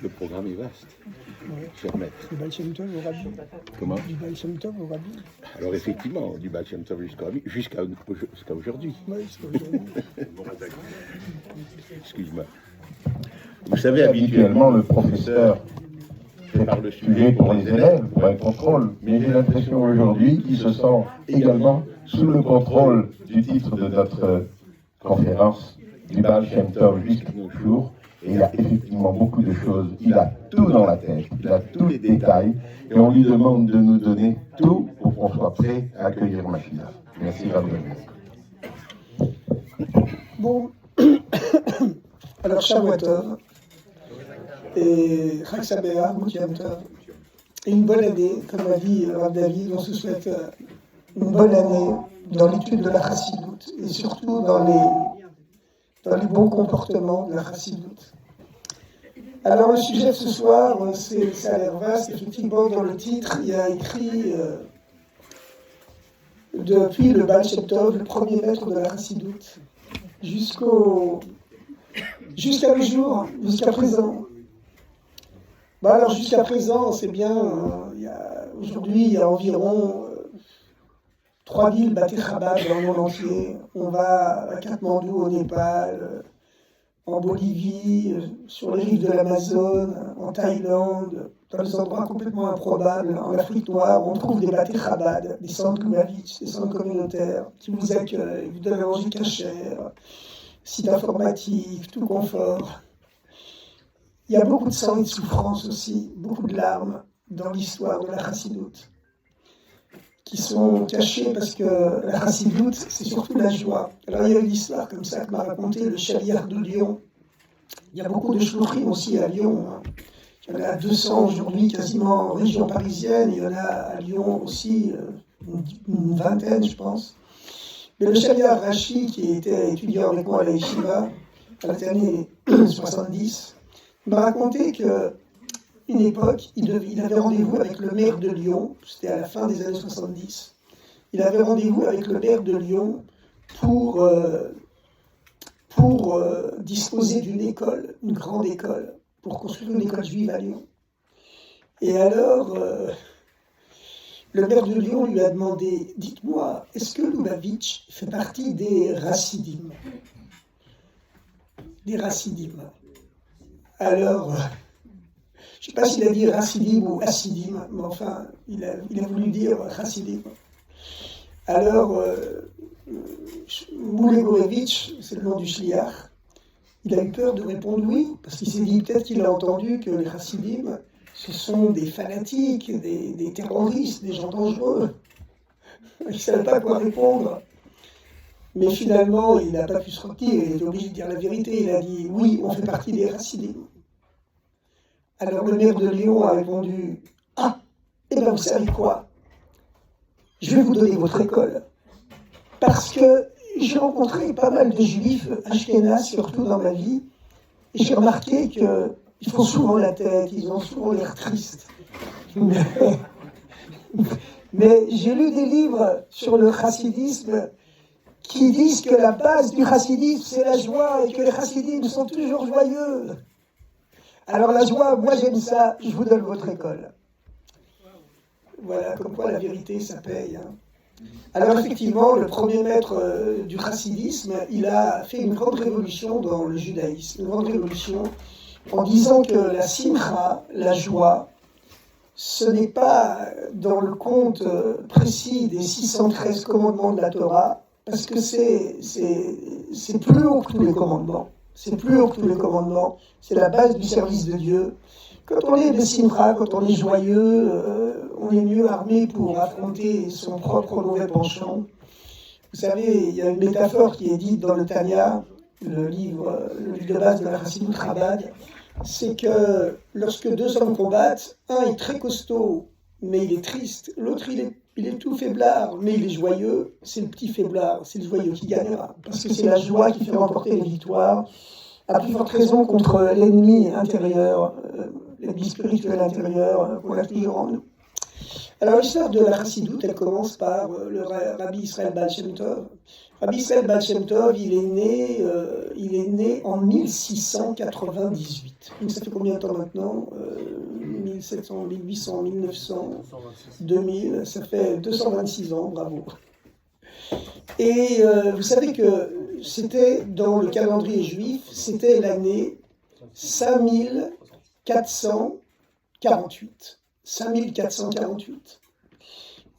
Le programme est vaste, cher maître. Du Baal Shem Tov au Rabbi. Comment? Du Baal Shem Tov au Rabbi. Alors effectivement, du Baal Shem Tov jusqu'à aujourd'hui. Oui, jusqu'à aujourd'hui. Excuse-moi. Vous savez, habituellement, le professeur prépare le sujet pour les élèves, pour un contrôle, mais j'ai l'impression aujourd'hui qu'il se sent également sous le contrôle du titre de notre conférence, du Baal Shem Tov jusqu'à nos jours. Et il a effectivement beaucoup de choses, il a tout dans la tête, il a tous les détails, et on lui demande de nous donner tout pour qu'on soit prêt à accueillir Mashiach. Merci, Rabbi. Bon, alors Shavua Tov et Chag Sameach, Yom Tov, et une bonne année, comme l'a dit Rav David, on se souhaite une bonne année dans l'étude de la Chassidoute, et surtout dans les bons comportements de la Chassidoute. Alors le sujet de ce soir, ça a l'air vaste. Effectivement, dans le titre, il y a écrit depuis le Baal Shem Tov, le premier maître de la Chassidoute, jusqu'à le jour, jusqu'à présent. Bah alors jusqu'à présent, c'est bien, aujourd'hui il y a environ 3000 Baté Chabad dans le monde entier. On va à Katmandou au Népal, en Bolivie, sur les rives de l'Amazone, en Thaïlande, dans des endroits complètement improbables, en Afrique noire. On trouve des Baté Chabad, des centres Lubavitch, des centres communautaires qui vous accueillent, vous donnent à manger cachère, site informatique, tout confort. Il y a beaucoup de sang et de souffrance aussi, beaucoup de larmes dans l'histoire de la Chassidoute, qui sont cachés parce que la Chassidoute, c'est surtout la joie. Alors il y a une histoire comme ça que m'a raconté le Chaliar de Lyon. Il y a beaucoup de shluchim aussi à Lyon. Il y en a 200 aujourd'hui, quasiment en région parisienne. Il y en a à Lyon aussi une vingtaine, je pense. Mais le Chaliar Rashi, qui était étudiant avec moi à la Yeshiva, à l'année 70, m'a raconté que une époque, il avait rendez-vous avec le maire de Lyon, c'était à la fin des années 70. Il avait rendez-vous avec le maire de Lyon pour disposer d'une école, une grande école, pour construire une école juive à Lyon. Et alors, le maire de Lyon lui a demandé, dites-moi, est-ce que Lubavitch fait partie des Rassidim? Des Rassidim. Alors, je ne sais pas s'il a dit Rassidim ou Hassidim, mais enfin, il a voulu dire Hassidim. Alors, Moulé Gorevitch, c'est le nom du shliach, il a eu peur de répondre oui, parce qu'il s'est dit peut-être qu'il a entendu que les Hassidim, ce sont des fanatiques, des terroristes, des gens dangereux. Il ne savait pas quoi répondre. Mais finalement, il n'a pas pu se retirer, il était obligé de dire la vérité. Il a dit oui, on fait partie des Hassidim. Alors le maire de Lyon a répondu « Ah, eh bien vous savez quoi? Je vais vous donner votre école. Parce que j'ai rencontré pas mal de juifs ashkénazes, surtout dans ma vie, et j'ai remarqué qu'ils font souvent la tête, ils ont souvent l'air tristes. Mais j'ai lu des livres sur le chassidisme qui disent que la base du chassidisme, c'est la joie, et que les chassidim sont toujours joyeux. Alors la joie, moi j'aime ça, je vous donne votre école. » Voilà, comme quoi la vérité, ça paye. Hein. Alors effectivement, le premier maître du chassidisme, il a fait une grande révolution dans le judaïsme, une grande révolution en disant que la simcha, la joie, ce n'est pas dans le compte précis des 613 commandements de la Torah, parce que c'est plus haut que tous les commandements. C'est plus haut que tous les commandements. C'est la base du service de Dieu. Quand on est Bessimra, quand on est joyeux, on est mieux armé pour affronter son propre mauvais penchant. Vous savez, il y a une métaphore qui est dite dans le Tanya, le livre de base de la Chassidut Chabad, c'est que lorsque deux hommes combattent, un est très costaud mais il est triste. L'autre, il est tout faiblard, mais il est joyeux. C'est le petit faiblard, c'est le joyeux qui gagnera. Parce que c'est la joie qui fait remporter les victoires, à plus forte raison contre l'ennemi intérieur, l'ennemi spirituel intérieur qu'on a toujours en nous. Alors l'histoire de la chassidoute, elle commence par le Rabbi Israël Baal Shem Tov. Rabbi Israël Baal Shem Tov, il est né en 1698. Donc ça fait combien de temps maintenant 1700, 1800, 1900, 2000, ça fait 226 ans, bravo. Et vous savez que c'était dans le calendrier juif, c'était l'année 5448. 5448.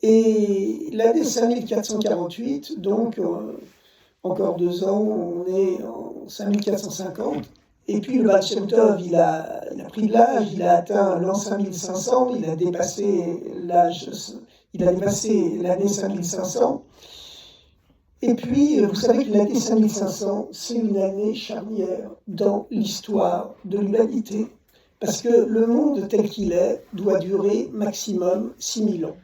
Et l'année 5448, donc encore 2 ans, on est en 5450. Et puis le Baal Shem Tov, il a pris de l'âge, il a atteint l'an 5500, il a dépassé l'année 5500. Et puis, vous savez que l'année 5500, c'est une année charnière dans l'histoire de l'humanité. Parce que le monde tel qu'il est doit durer maximum 6000 ans.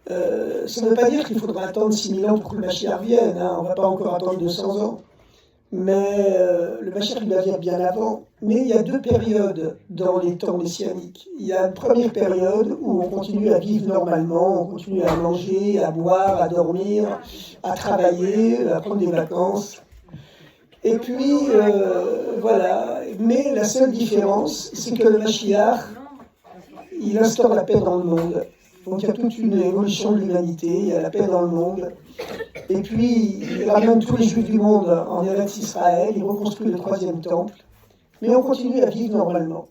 Ça ne veut pas dire qu'il faudra attendre 6000 ans pour que le Mashiach vienne, hein. On ne va pas encore attendre 200 ans. Mais le Mashiach il va venir bien avant. Mais il y a 2 périodes dans les temps messianiques. Il y a une première période où on continue à vivre normalement, on continue à manger, à boire, à dormir, à travailler, à prendre des vacances. Et puis, voilà. Mais la seule différence, c'est que le Mashiach, il instaure la paix dans le monde. Donc il y a toute une évolution de l'humanité, il y a la paix dans le monde. Et puis, il ramène tous les Juifs du monde en Eretz Israël, il reconstruit le 3e temple. Mais on continue à vivre normalement.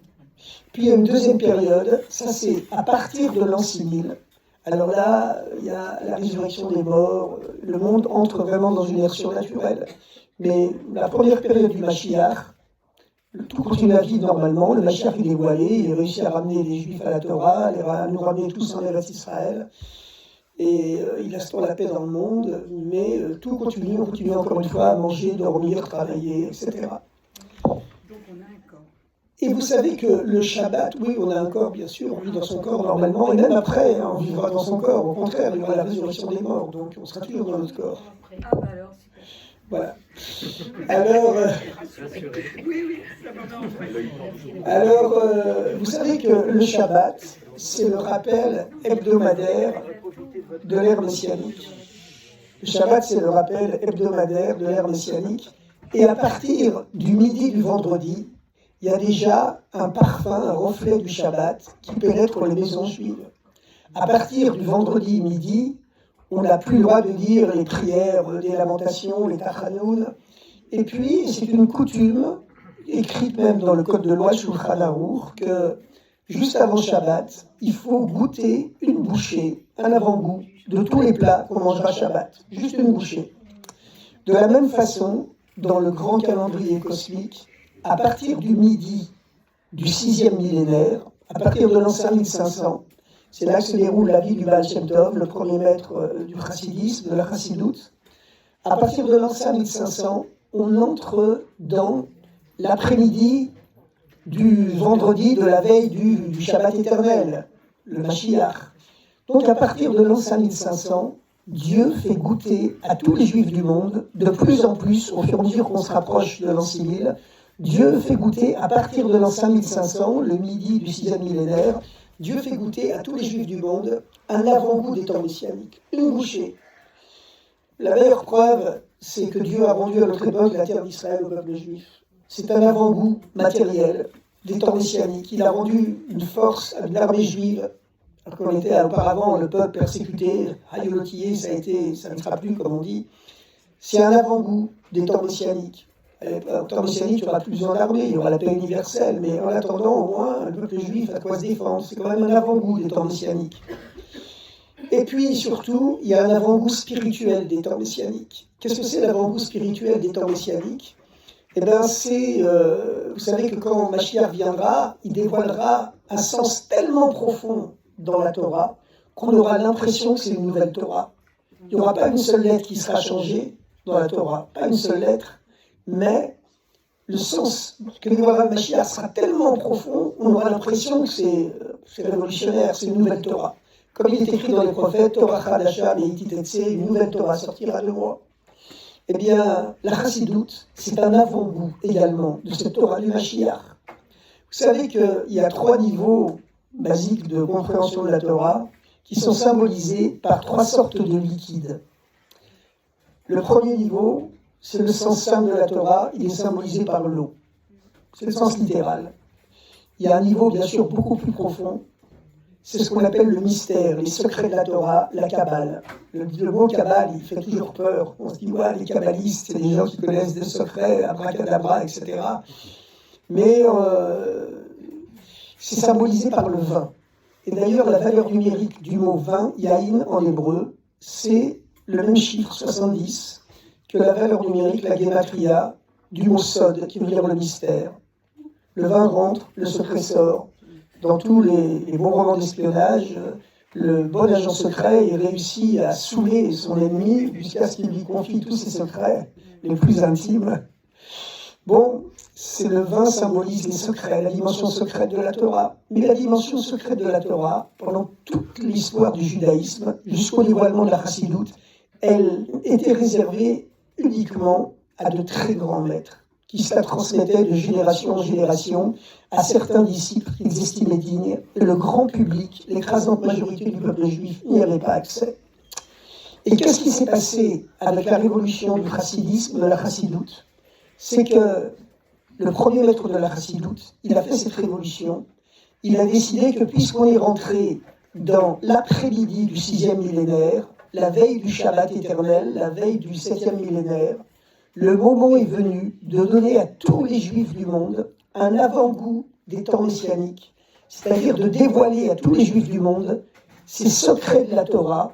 Puis il y a une deuxième période, ça c'est à partir de l'an 6000. Alors là, il y a la résurrection des morts, le monde entre vraiment dans une ère surnaturelle. Mais la première période du Mashiach, tout continue à vivre normalement. Le Mashiach il est voilé, il réussit à ramener les Juifs à la Torah, à nous ramener tous en Eretz Israël. Et il instaure la paix dans le monde, mais tout continue, on continue encore une fois à manger, dormir, travailler, etc. Et vous savez que le Shabbat, oui, on a un corps, bien sûr, on vit dans son corps normalement, et même après, hein, on vivra dans son corps. Au contraire, il y aura la résurrection des morts, donc on sera toujours dans notre corps. Voilà. Alors, vous savez que le Shabbat, c'est le rappel hebdomadaire de l'ère messianique. Le Shabbat, c'est le rappel hebdomadaire de l'ère messianique. Et à partir du midi du vendredi, il y a déjà un parfum, un reflet du Shabbat qui pénètre les maisons juives. À partir du vendredi midi, on n'a plus le droit de dire les prières, les lamentations, les tachanoun. Et puis, c'est une coutume, écrite même dans le code de loi Shulchan Aruch, que juste avant Shabbat, il faut goûter une bouchée, un avant-goût de tous les plats qu'on mangera Shabbat. Juste une bouchée. De la même façon, dans le grand calendrier cosmique, à partir du midi du 6e millénaire, à partir de l'an 5500, c'est là que se déroule la vie du Baal Shem Tov, le premier maître du chassidisme, de la chassidoute. À partir de l'an 5500, on entre dans l'après-midi du vendredi de la veille du Shabbat éternel, le Mashiach. Donc à partir de l'an 5500, Dieu fait goûter à tous les Juifs du monde, de plus en plus, au fur et à mesure qu'on se rapproche de l'an 6000, Dieu fait goûter, à partir de l'an 5500, le midi du 6e millénaire, Dieu fait goûter à tous les Juifs du monde un avant-goût des temps messianiques, une bouchée. La meilleure preuve, c'est que Dieu a rendu à notre époque la terre d'Israël au peuple juif. C'est un avant-goût matériel des temps messianiques. Il a rendu une force à l'armée juive, alors qu'on était auparavant le peuple persécuté, haïolotillé, ça ne sera plus comme on dit. C'est un avant-goût des temps messianiques. Au temps messianique, il n'y aura plus besoin d'armée, il y aura la paix universelle, mais en attendant, au moins, le peuple juif a de quoi se défendre. C'est quand même un avant-goût des temps messianiques. Et puis, surtout, il y a un avant-goût spirituel des temps messianiques. Qu'est-ce que c'est l'avant-goût spirituel des temps messianiques ? Eh bien, c'est, vous savez que quand Mashiach viendra, il dévoilera un sens tellement profond dans la Torah qu'on aura l'impression que c'est une nouvelle Torah. Il n'y aura pas une seule lettre qui sera changée dans la Torah, pas une seule lettre, mais le sens que dévoilera le Mashiach sera tellement profond, on aura l'impression que c'est révolutionnaire, c'est une nouvelle Torah. Comme il est écrit dans les prophètes, Torah Chadasha, une nouvelle Torah sortira de moi. Eh bien, la Chassidoute, c'est un avant-goût également de cette Torah du Mashiach. Vous savez qu'il y a 3 niveaux basiques de compréhension de la Torah qui sont symbolisés par 3 sortes de liquides. Le premier niveau, c'est le sens simple de la Torah, il est symbolisé par l'eau. C'est le sens littéral. Il y a un niveau bien sûr beaucoup plus profond, c'est ce qu'on appelle le mystère, les secrets de la Torah, la Kabbale. Le mot Kabbale, il fait toujours peur. On se dit, ouais, les kabbalistes, c'est des gens qui connaissent des secrets, abracadabra, etc. Mais c'est symbolisé par le vin. Et d'ailleurs, la valeur numérique du mot vin, yaïn en hébreu, c'est le même chiffre, 70, que la valeur numérique, la gematria, du mot sod, qui veut dire le mystère. Le vin rentre, le secret sort. Dans tous les bons romans d'espionnage, le bon agent secret réussit à saouler son ennemi jusqu'à ce qu'il lui confie tous ses secrets les plus intimes. Bon, c'est le vin symbolise les secrets, la dimension secrète de la Torah. Mais la dimension secrète de la Torah, pendant toute l'histoire du judaïsme, jusqu'au dévoilement de la Chassidoute, elle était réservée uniquement à de très grands maîtres, qui se la transmettaient de génération en génération à certains disciples qu'ils estimaient dignes. Et le grand public, l'écrasante majorité du peuple juif, n'y avait pas accès. Et qu'est-ce qui s'est passé avec la révolution du chassidisme, de la chassidoute? C'est que le premier maître de la chassidoute, il a fait cette révolution. Il a décidé que puisqu'on est rentré dans l'après-midi du 6e millénaire, la veille du Shabbat éternel, la veille du 7e millénaire, le moment est venu de donner à tous les juifs du monde un avant-goût des temps messianiques, c'est-à-dire de dévoiler à tous les juifs du monde ces secrets de la Torah,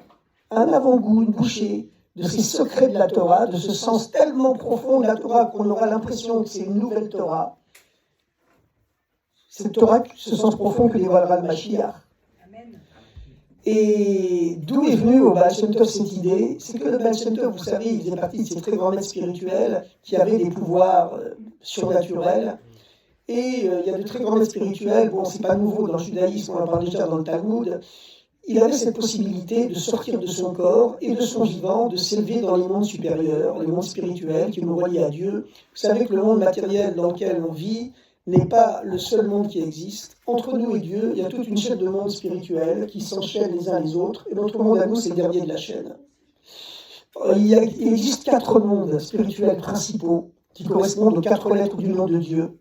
un avant-goût, une bouchée de ces secrets de la Torah, de ce sens tellement profond de la Torah qu'on aura l'impression que c'est une nouvelle Torah. Cette Torah, ce sens profond que dévoilera le Mashiach. Et d'où est venue au Baal Shem Tov cette idée? C'est que le Baal Shem Tov, vous savez, il faisait partie de ces très grands maîtres spirituels qui avaient des pouvoirs surnaturels. Et il y a de très grands maîtres spirituels, bon, c'est pas nouveau dans le judaïsme, on en parle déjà dans le Talmud. Il avait cette possibilité de sortir de son corps et de son vivant, de s'élever dans les mondes supérieurs, les mondes spirituels qui nous relient à Dieu. Vous savez que le monde matériel dans lequel on vit n'est pas le seul monde qui existe. Entre nous et Dieu, il y a toute une chaîne de mondes spirituels qui s'enchaînent les uns les autres, et notre monde à nous, c'est le dernier de la chaîne. Il existe 4 mondes spirituels principaux qui correspondent aux 4 lettres du nom de Dieu.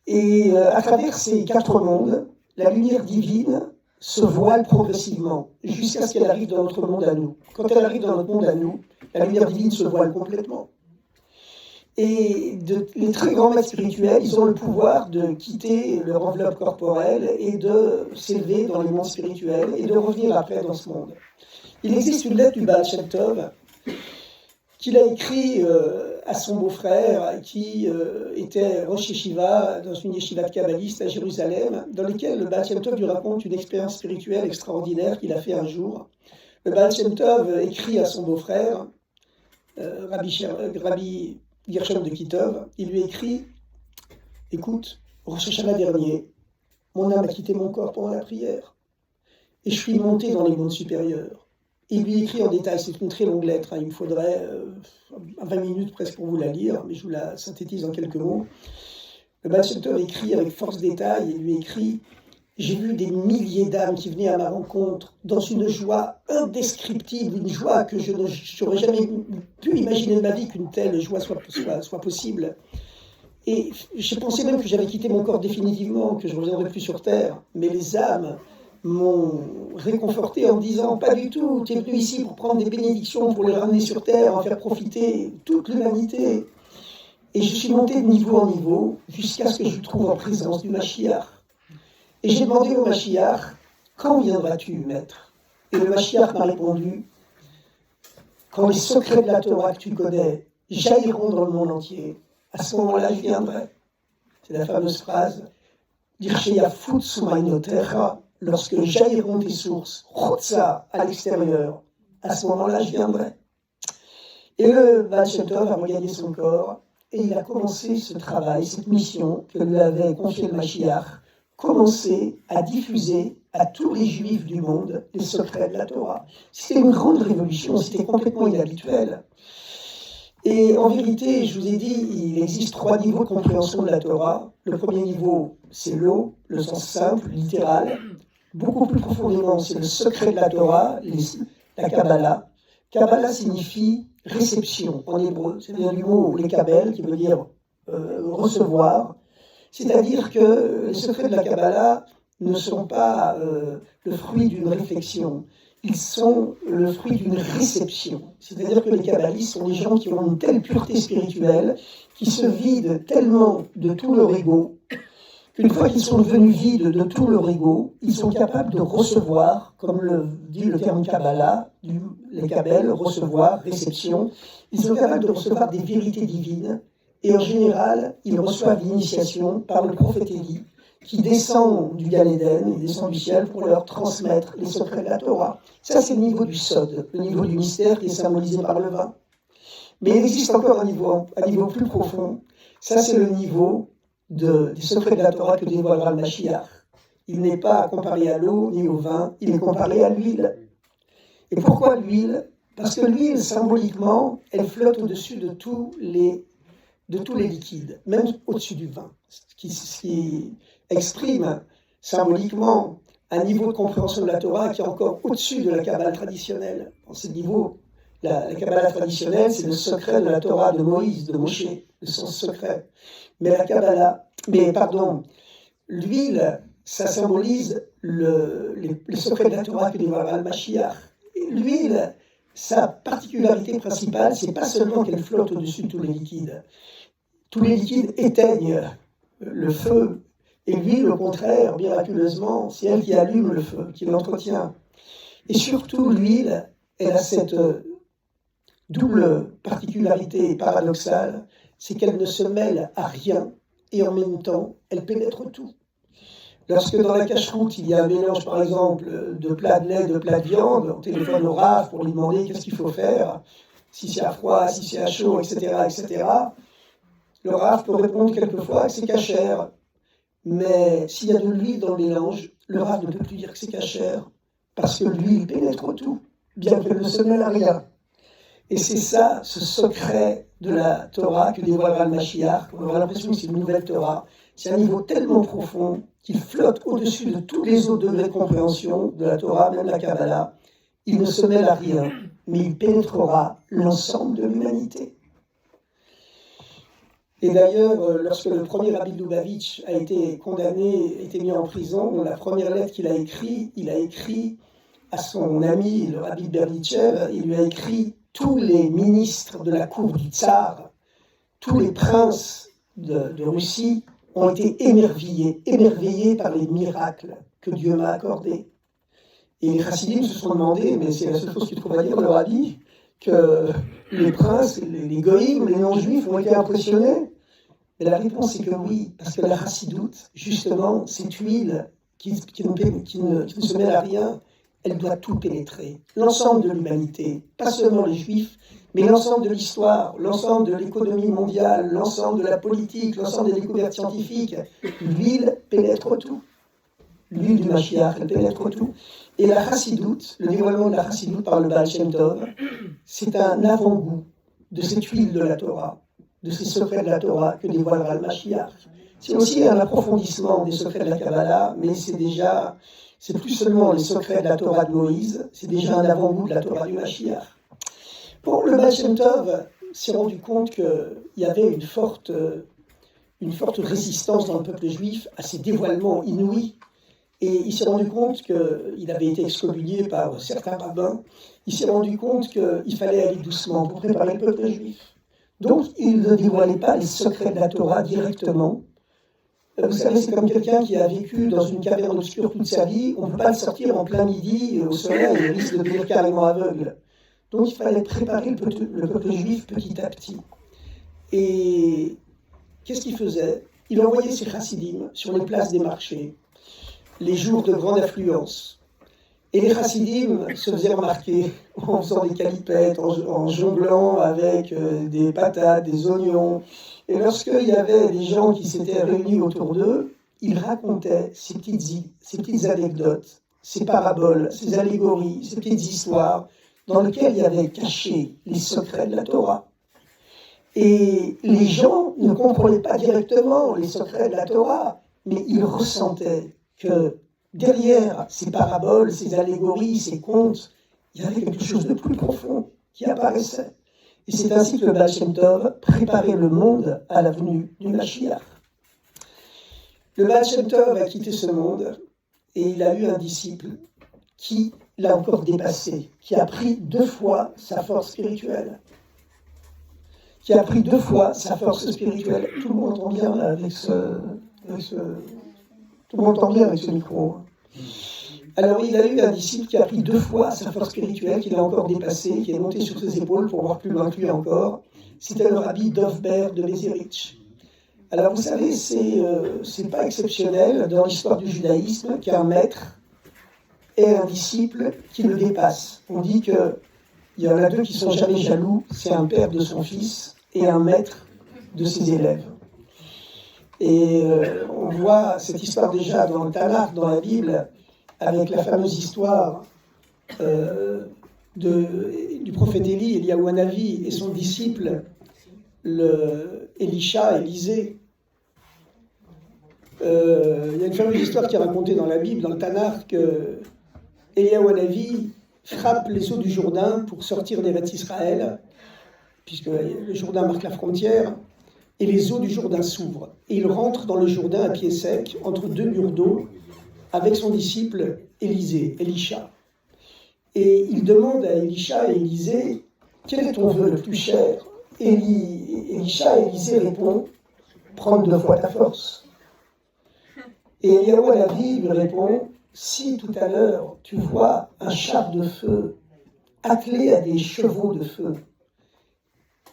Et à travers ces 4 mondes, la lumière divine se voile progressivement jusqu'à ce qu'elle arrive dans notre monde à nous. Quand elle arrive dans notre monde à nous, la lumière divine se voile complètement. Et les très grands maîtres spirituels, ils ont le pouvoir de quitter leur enveloppe corporelle et de s'élever dans les mondes spirituels et de revenir après dans ce monde. Il existe une lettre du Baal Shem Tov qu'il a écrit à son beau-frère qui était Rosh Yeshiva dans une yeshiva kabbaliste à Jérusalem, dans laquelle le Baal Shem Tov lui raconte une expérience spirituelle extraordinaire qu'il a fait un jour. Le Baal Shem Tov écrit à son beau-frère, Rabbi Gershom de Kitov, il lui écrit « Écoute, Rosh Hashanah dernier, mon âme a quitté mon corps pendant la prière, et je suis monté dans les mondes supérieurs. » Il lui écrit en détail, c'est une très longue lettre, il me faudrait 20 minutes presque pour vous la lire, mais je vous la synthétise en quelques mots. Le Baal Shem Tov écrit avec force détail, il lui écrit « J'ai vu des milliers d'âmes qui venaient à ma rencontre dans une joie indescriptible, une joie que je n'aurais jamais pu imaginer de ma vie qu'une telle joie soit possible. Et je pensais même que j'avais quitté mon corps définitivement, que je ne reviendrais plus sur Terre. Mais les âmes m'ont réconforté en me disant « Pas du tout, tu es venu ici pour prendre des bénédictions, pour les ramener sur Terre, en faire profiter toute l'humanité. » Et je suis monté de niveau en niveau jusqu'à ce que je me trouve en présence du Mashiach. Et j'ai demandé au Mashiach, quand viendras-tu, maître? Et le Mashiach m'a répondu, quand les secrets de la Torah que tu connais jailliront dans le monde entier, à ce moment-là, je viendrai. C'est la fameuse phrase, lorsque jailliront tes sources, Chotza, à l'extérieur, à ce moment-là, je viendrai. Et le Baal Shem Tov a regagné son corps, et il a commencé ce travail, cette mission que lui avait confiée le Mashiach, commencer à diffuser à tous les juifs du monde les secrets de la Torah. C'était une grande révolution, c'était complètement inhabituel. Et en vérité, je vous ai dit, il existe 3 niveaux de compréhension de la Torah. Le premier niveau, c'est l'eau, le sens simple, littéral. Beaucoup plus profondément, c'est le secret de la Torah, la Kabbalah. Kabbalah signifie réception en hébreu, c'est-à-dire du mot les kabel, qui veut dire recevoir. C'est-à-dire que les secrets de la Kabbalah ne sont pas le fruit d'une réflexion, ils sont le fruit d'une réception. C'est-à-dire que les kabbalistes sont des gens qui ont une telle pureté spirituelle, qui se vident tellement de tout leur ego, qu'une fois qu'ils sont devenus vides de tout leur ego, ils sont capables de recevoir, comme le dit le terme Kabbalah, les Kabbel, recevoir, réception, ils sont capables de recevoir des vérités divines, et en général, ils reçoivent l'initiation par le prophète Élie, qui descend du Gan Eden, il descend du ciel pour leur transmettre les secrets de la Torah. Ça, c'est le niveau du Sod, le niveau du mystère qui est symbolisé par le vin. Mais il existe encore un niveau plus profond. Ça, c'est le niveau des secrets de la Torah que dévoilera le Mashiach. Il n'est pas comparé à l'eau ni au vin, il est comparé à l'huile. Et pourquoi l'huile? Parce que l'huile, symboliquement, elle flotte au-dessus de tous les liquides, même au-dessus du vin, ce qui exprime symboliquement un niveau de compréhension de la Torah qui est encore au-dessus de la Kabbalah traditionnelle. En ce niveau, la Kabbalah traditionnelle, c'est le secret de la Torah de Moïse, de Moshe, le sens secret. Mais l'huile, ça symbolise les secrets de la Torah que dévoilera le Mashiach. L'huile, sa particularité principale, c'est pas seulement qu'elle flotte au-dessus de tous les liquides. Tous les liquides éteignent le feu, et l'huile, au contraire, miraculeusement, c'est elle qui allume le feu, qui l'entretient. Et surtout, l'huile, elle a cette double particularité paradoxale, c'est qu'elle ne se mêle à rien, et en même temps, elle pénètre tout. Lorsque dans la cache-route, il y a un mélange, par exemple, de plats de lait, de plats de viande, on téléphone au Rav pour lui demander qu'est-ce qu'il faut faire, si c'est à froid, si c'est à chaud, etc., etc., le Rav peut répondre quelquefois que c'est cachère. Mais s'il y a de l'huile dans le mélange, le Rav ne peut plus dire que c'est cachère, parce que l'huile pénètre tout, bien qu'elle ne se mêle à rien. Et c'est ça, ce secret de la Torah que dévoilera le Mashiach. On aura l'impression que c'est une nouvelle Torah. C'est un niveau tellement profond qu'il flotte au-dessus de tous les autres degrés de compréhension de la Torah, même la Kabbalah. Il ne se mêle à rien, mais il pénétrera l'ensemble de l'humanité. Et d'ailleurs, lorsque le premier Rabbi Lubavitch a été condamné, a été mis en prison, la première lettre qu'il a écrite, il a écrit à son ami, le Rabbi Berdichev, il lui a écrit tous les ministres de la cour du Tsar, tous les princes de Russie ont été émerveillés par les miracles que Dieu m'a accordés. Et les chassidim se sont demandé, mais c'est la seule chose qu'ils trouvent à dire, le Rabbi, que les princes, les goïms, les non-juifs ont été impressionnés. Et la réponse est que oui, parce que la chassidoute, justement, cette huile qui ne se mêle à rien, elle doit tout pénétrer. L'ensemble de l'humanité, pas seulement les juifs, mais l'ensemble de l'histoire, l'ensemble de l'économie mondiale, l'ensemble de la politique, l'ensemble des découvertes scientifiques. L'huile pénètre tout. L'huile du Mashiach, elle pénètre tout. Et la chassidoute, le dévoilement de la chassidoute par le Baal Shem Tov, c'est un avant-goût de cette huile de la Torah, de ces secrets de la Torah que dévoilera le Mashiach. C'est aussi un approfondissement des secrets de la Kabbalah, mais c'est plus seulement les secrets de la Torah de Moïse, c'est déjà un avant-goût de la Torah du Mashiach. Bon, le Baal Shem Tov s'est rendu compte qu'il y avait une forte résistance dans le peuple juif à ces dévoilements inouïs. Et il s'est rendu compte qu'il avait été excommunié par certains rabbins. Il s'est rendu compte qu'il fallait aller doucement pour préparer le peuple juif. Donc, il ne dévoilait pas les secrets de la Torah directement. Vous savez, c'est comme quelqu'un qui a vécu dans une caverne obscure toute sa vie. On ne peut pas le sortir en plein midi au soleil, il risque de devenir carrément aveugle. Donc, il fallait préparer le peuple juif petit à petit. Et qu'est-ce qu'il faisait? Il envoyait ses chassidim sur les places des marchés, les jours de grande affluence. Et les chassidim se faisaient remarquer en faisant des calipettes, en jonglant avec des patates, des oignons. Et lorsqu'il y avait des gens qui s'étaient réunis autour d'eux, il racontait ces petites anecdotes, ces paraboles, ces allégories, ces petites histoires dans lesquelles il y avait caché les secrets de la Torah. Et les gens ne comprenaient pas directement les secrets de la Torah, mais ils ressentaient que derrière ces paraboles, ces allégories, ces contes, il y avait quelque chose de plus profond qui apparaissait. Et c'est ainsi que le Baal Shem Tov préparait le monde à la venue du Mashiach. Le Baal Shem Tov a quitté ce monde et il a eu un disciple qui l'a encore dépassé, qui a pris 2 fois sa force spirituelle. Tout le monde entend bien là, avec ce micro. Alors il a eu un disciple qui a pris 2 fois sa force spirituelle, qui l'a encore dépassé, qui est monté sur ses épaules pour voir plus loin que lui encore. C'était le rabbi Dov Ber de Mezerich. Alors vous savez, c'est pas exceptionnel dans l'histoire du judaïsme qu'un maître ait un disciple qui le dépasse. On dit qu'il y en a 2 qui sont jamais jaloux, c'est un père de son fils et un maître de ses élèves. Et on voit cette histoire déjà dans le Tanakh, dans la Bible, avec la fameuse histoire du prophète Élie, Eliyahu Hanavi, et son disciple, Élisée. Il y a une fameuse histoire qui est racontée dans la Bible, dans le Tanakh, que Eliyahu Hanavi frappe les eaux du Jourdain pour sortir d'Eretz Israël, puisque le Jourdain marque la frontière, et les eaux du Jourdain s'ouvrent. Et il rentre dans le Jourdain à pied sec, entre 2 murs d'eau, avec son disciple Élisha. Et il demande à Élisha et Élisée, quel est ton vœu le plus cher? Élisha et Élisée répond, prendre 2 fois ta force. Et Eliyahu Hanavi lui répond, si tout à l'heure tu vois un char de feu attelé à des chevaux de feu,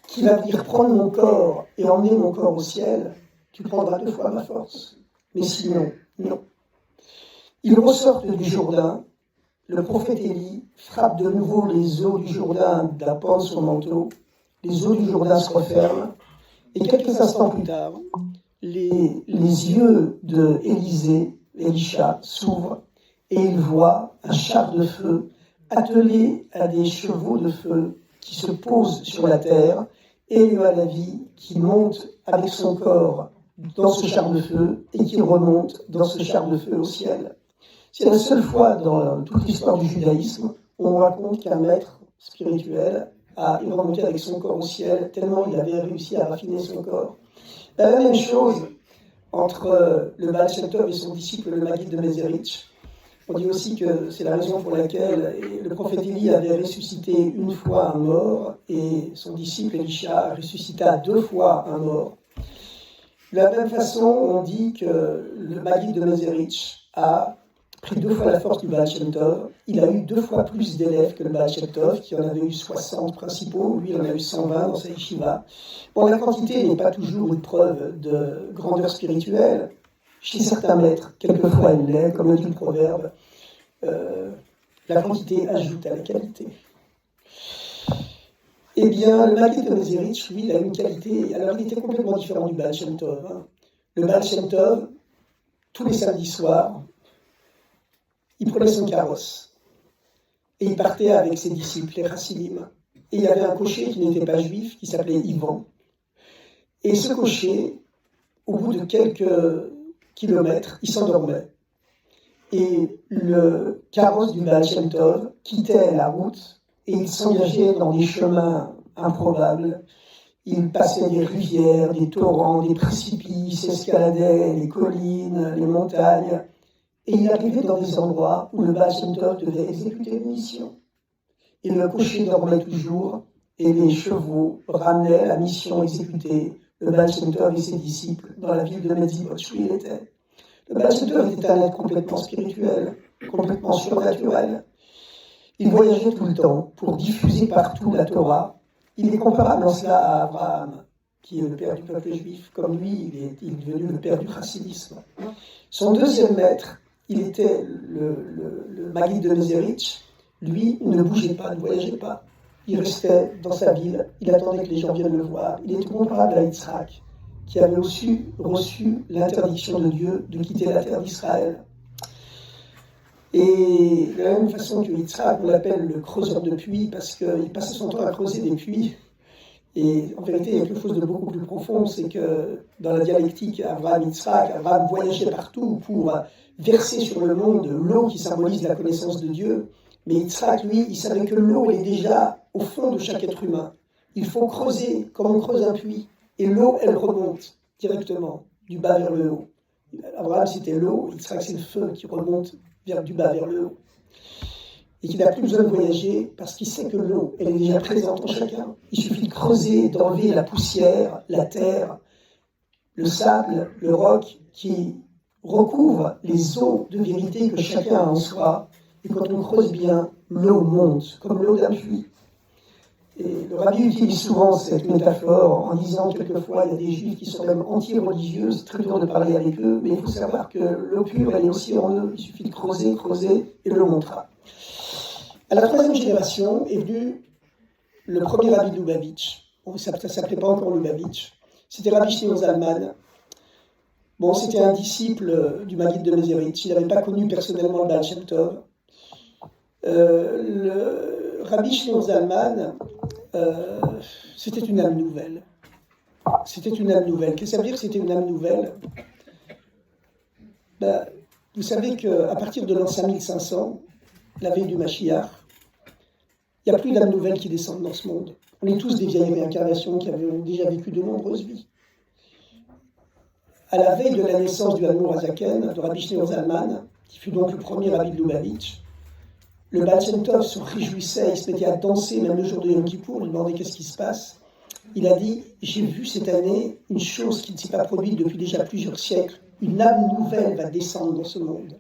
qui va venir prendre mon corps et emmener mon corps au ciel, tu prendras 2 fois ma force. Mais sinon, non. Ils ressortent du Jourdain, le prophète Élie frappe de nouveau les eaux du Jourdain d'un pan de son manteau, les eaux du Jourdain se referment, et quelques instants plus tard, les yeux de Élisha s'ouvrent, et il voit un char de feu attelé à des chevaux de feu qui se posent sur la terre, et Eliyahu Hanavi qui monte avec son corps dans ce char de feu et qui remonte dans ce char de feu au ciel. C'est la seule fois dans toute l'histoire du judaïsme où on raconte qu'un maître spirituel est remonté avec son corps au ciel, tellement il avait réussi à raffiner son corps. La même chose entre le Baal Shem Tov et son disciple le Maggid de Mezerich. On dit aussi que c'est la raison pour laquelle le prophète Élie avait ressuscité 1 fois un mort et son disciple Élisha ressuscita 2 fois un mort. De la même façon, on dit que le Maggid de Mezerich a pris 2 fois la force du Baal Shem Tov. Il a eu 2 fois plus d'élèves que le Baal Shem Tov, qui en avait eu 60 principaux. Lui, il en a eu 120 dans sa yeshiva. Bon, la quantité n'est pas toujours une preuve de grandeur spirituelle. Chez certains maîtres, quelquefois elle l'est, comme le dit le proverbe, la quantité ajoute à la qualité. Eh bien, le Maggid de Mezerich, lui, il a une qualité, alors il était complètement différent du Baal Shem Tov. Le Baal Shem Tov, tous les samedis soirs, il prenait son carrosse et il partait avec ses disciples, les Chassidim. Et il y avait un cocher qui n'était pas juif, qui s'appelait Ivan. Et ce cocher, au bout de quelques kilomètres, il s'endormait. Et le carrosse du Baal Shem Tov quittait la route et il s'engageait dans des chemins improbables. Il passait des rivières, des torrents, des précipices, escaladait les collines, les montagnes. Et il arrivait dans des endroits où le Baal Shem Tov devait exécuter une mission. Et le cocher dormait toujours et les chevaux ramenaient la mission exécutée. Le Baal Shem Tov et ses disciples dans la ville de Medzibotch où il était. Le Baal Shem Tov était un être complètement spirituel, complètement surnaturel. Il voyageait tout le temps pour diffuser partout la Torah. Il est comparable en cela à Abraham, qui est le père du peuple juif. Comme lui, il est devenu le père du chassidisme. Son deuxième maître, il était le Maggid de Mezerich. Lui, il ne bougeait pas, ne voyageait pas. Il restait dans sa ville, il attendait que les gens viennent le voir. Il était comparable à Yitzhak. qui avait reçu l'interdiction de Dieu de quitter la terre d'Israël. Et de la même façon que Yitzhak, on l'appelle le creuseur de puits, parce qu'il passait son temps à creuser des puits. Et en vérité, il y a quelque chose de beaucoup plus profond, c'est que dans la dialectique Abraham-Yitzhak, Abraham voyageait partout pour verser sur le monde l'eau qui symbolise la connaissance de Dieu. Mais Yitzhak, lui, il savait que l'eau, elle est déjà au fond de chaque être humain. Il faut creuser comme on creuse un puits. Et l'eau, elle remonte directement, du bas vers le haut. Abraham, c'était l'eau, Yitzhak, c'est le feu qui remonte du bas vers le haut. Et qu'il n'a plus besoin de voyager parce qu'il sait que l'eau, elle est déjà présente en chacun. Il suffit de creuser, d'enlever la poussière, la terre, le sable, le roc qui recouvre les eaux de vérité que chacun a en soi. Et quand on creuse bien, l'eau monte, comme l'eau d'un puits. Et le rabbi utilise souvent cette métaphore en disant quelquefois il y a des juifs qui sont même anti-religieux, c'est très dur de parler avec eux, mais il faut savoir que l'eau pure, elle est aussi en eux. Il suffit de creuser, et l'eau montera. À la troisième génération est venu le premier rabbi de Lubavitch. Bon, ça ne s'appelait pas encore Lubavitch. C'était Rabbi Shneur Zalman. Bon, c'était un disciple du Maguide de Mezerich. Il n'avait pas connu personnellement le Baal Shem Tov. Le Rabbi Shneur Zalman, c'était une âme nouvelle. C'était une âme nouvelle. Qu'est-ce que ça veut dire que c'était une âme nouvelle? Vous savez qu'à partir de l'an 5500, la veille du Mashiach, il n'y a plus d'âmes nouvelles qui descendent dans ce monde. On est tous des vieilles réincarnations qui avaient déjà vécu de nombreuses vies. À la veille de la naissance du Admor Hazaken, de Rabbi Shneur Zalman, qui fut donc le premier rabbi de Lubavitch, le Baal Shem Tov se réjouissait, il se mettait à danser, même le jour de Yom Kippour, il demandait qu'est-ce qui se passe. Il a dit, j'ai vu cette année une chose qui ne s'est pas produite depuis déjà plusieurs siècles. Une âme nouvelle va descendre dans ce monde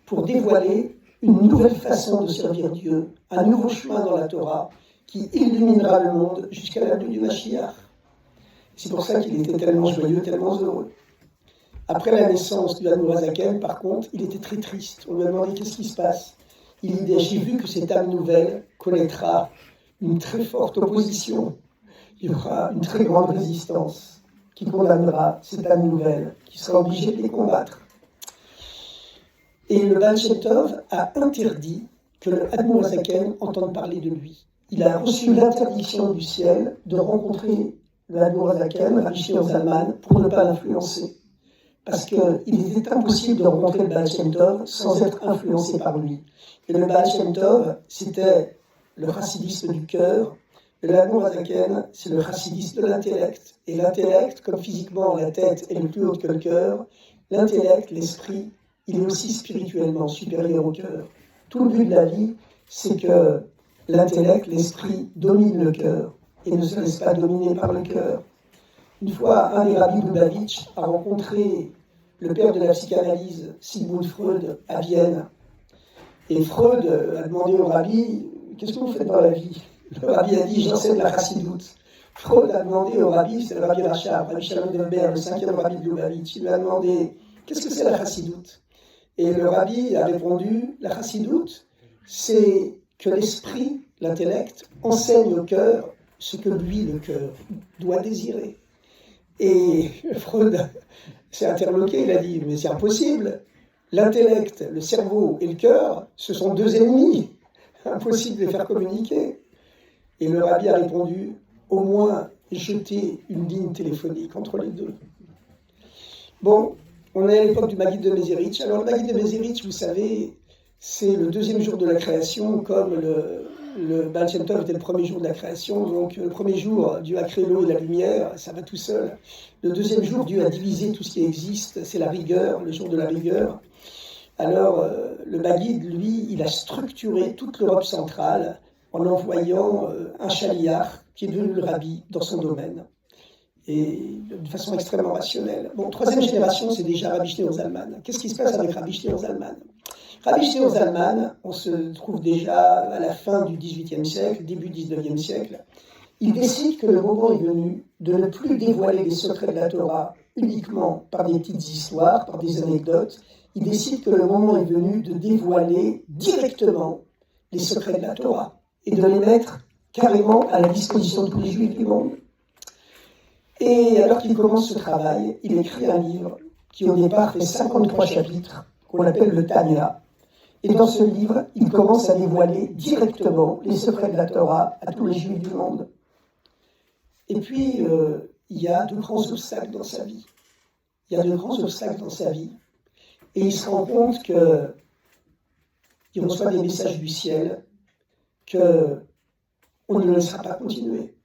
pour dévoiler une nouvelle façon de servir Dieu, un nouveau chemin dans la Torah qui illuminera le monde jusqu'à la venue du Mashiach. C'est pour ça qu'il était tellement joyeux, tellement heureux. Après la naissance du Admor Hazaken, par contre, il était très triste. On lui a demandé qu'est-ce qui se passe. Il dit, j'ai vu que cette âme nouvelle connaîtra une très forte opposition. Il y aura une très grande résistance qui condamnera cette âme nouvelle, qui sera obligée de les combattre. Et le Baal Shem Tov a interdit que le Admor Hazaken entende parler de lui. Il a reçu l'interdiction du ciel de rencontrer le Admor Hazaken, Rabbi Shneur Zalman, pour ne pas l'influencer. Parce qu'il était impossible de rencontrer le Baal Shem Tov sans être influencé par lui. Et le Baal Shem Tov, c'était le chassidisme du cœur. Le Admor Hazaken, c'est le chassidisme de l'intellect. Et l'intellect, comme physiquement la tête est plus haute que le cœur, l'intellect, l'esprit, il est aussi spirituellement supérieur au cœur. Tout le but de la vie, c'est que l'intellect, l'esprit, domine le cœur et ne se laisse pas dominer par le cœur. Une fois, un des rabbis de Lubavitch a rencontré le père de la psychanalyse, Sigmund Freud, à Vienne. Et Freud a demandé au rabbi, qu'est-ce que vous faites dans la vie? Le rabbi a dit, j'enseigne la chassidoute. Freud a demandé au rabbi, c'est le rabbi Rachab, Rabbi Shalom Delber, le 5e rabbi de Lubavitch, il lui a demandé, qu'est-ce que c'est la chassidoute? Et le rabbi a répondu, la chassidoute, c'est que l'esprit, l'intellect, enseigne au cœur ce que lui, le cœur, doit désirer. Et Freud s'est interloqué, il a dit, mais c'est impossible. L'intellect, le cerveau et le cœur, ce sont deux ennemis. Impossible de les faire communiquer. Et le rabbi a répondu, au moins jeter une ligne téléphonique entre les deux. Bon, on est à l'époque du Maguide de Mezerich. Alors le Maguide de Mezerich, vous savez, c'est le deuxième jour de la création, comme le Baal Shem Tov était le premier jour de la création. Donc le premier jour, Dieu a créé l'eau et la lumière, ça va tout seul. Le deuxième jour, Dieu a divisé tout ce qui existe, c'est la rigueur, le jour de la rigueur. Alors le Maguide, lui, il a structuré toute l'Europe centrale en envoyant un chaliar qui est devenu le rabbi dans son domaine. Et de façon extrêmement rationnelle. Bon, troisième génération, c'est déjà Rabbi Shneur Zalman. Qu'est-ce qui se passe avec Rabbi Shneur Zalman? Rabbi Shneur Zalman, on se trouve déjà à la fin du XVIIIe siècle, début du XIXe siècle. Il décide que le moment est venu de ne plus dévoiler les secrets de la Torah uniquement par des petites histoires, par des anecdotes. Il décide que le moment est venu de dévoiler directement les secrets de la Torah et de les mettre carrément à la disposition de tous les Juifs du monde. Et alors qu'il commence ce travail, il écrit un livre qui au départ fait 53 chapitres, qu'on appelle le Tanya. Et dans ce livre, il commence à dévoiler directement les secrets de la Torah à tous les Juifs du monde. Et puis, il y a de grands obstacles dans sa vie. Il y a de grands obstacles dans sa vie. Et il se rend compte qu'il reçoit des messages du ciel, qu'on ne le laissera pas continuer.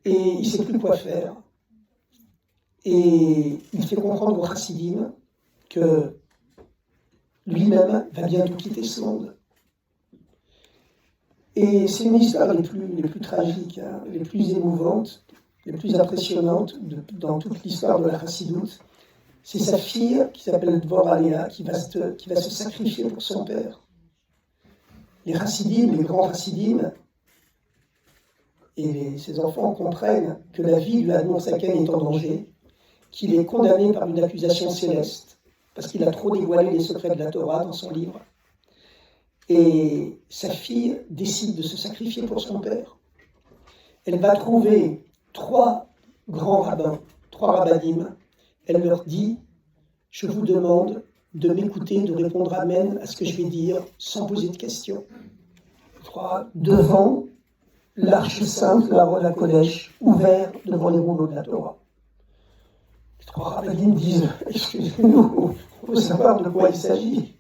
Et il ne sait plus quoi faire. Et il fait comprendre au Chassidim que lui-même va bientôt quitter ce monde. Et c'est une histoire les plus tragiques, hein, les plus émouvantes, les plus impressionnantes dans toute l'histoire de la Chassidoute. C'est sa fille, qui s'appelle Dvorah Léa, qui va se sacrifier pour son père. Les Chassidim, les grands Chassidim, et ses enfants comprennent que la vie du Admor Saken est en danger, qu'il est condamné par une accusation céleste, parce qu'il a trop dévoilé les secrets de la Torah dans son livre. Et sa fille décide de se sacrifier pour son père. Elle va trouver 3 grands rabbins, 3 rabbinim. Elle leur dit, je vous demande de m'écouter, de répondre amen à ce que je vais dire, sans poser de questions. 3 devant l'Arche Sainte, la Kodesh, ouvert devant les rouleaux de la Torah. Les 3 rabbinim disent, excusez-nous, on veut savoir de quoi il s'agit.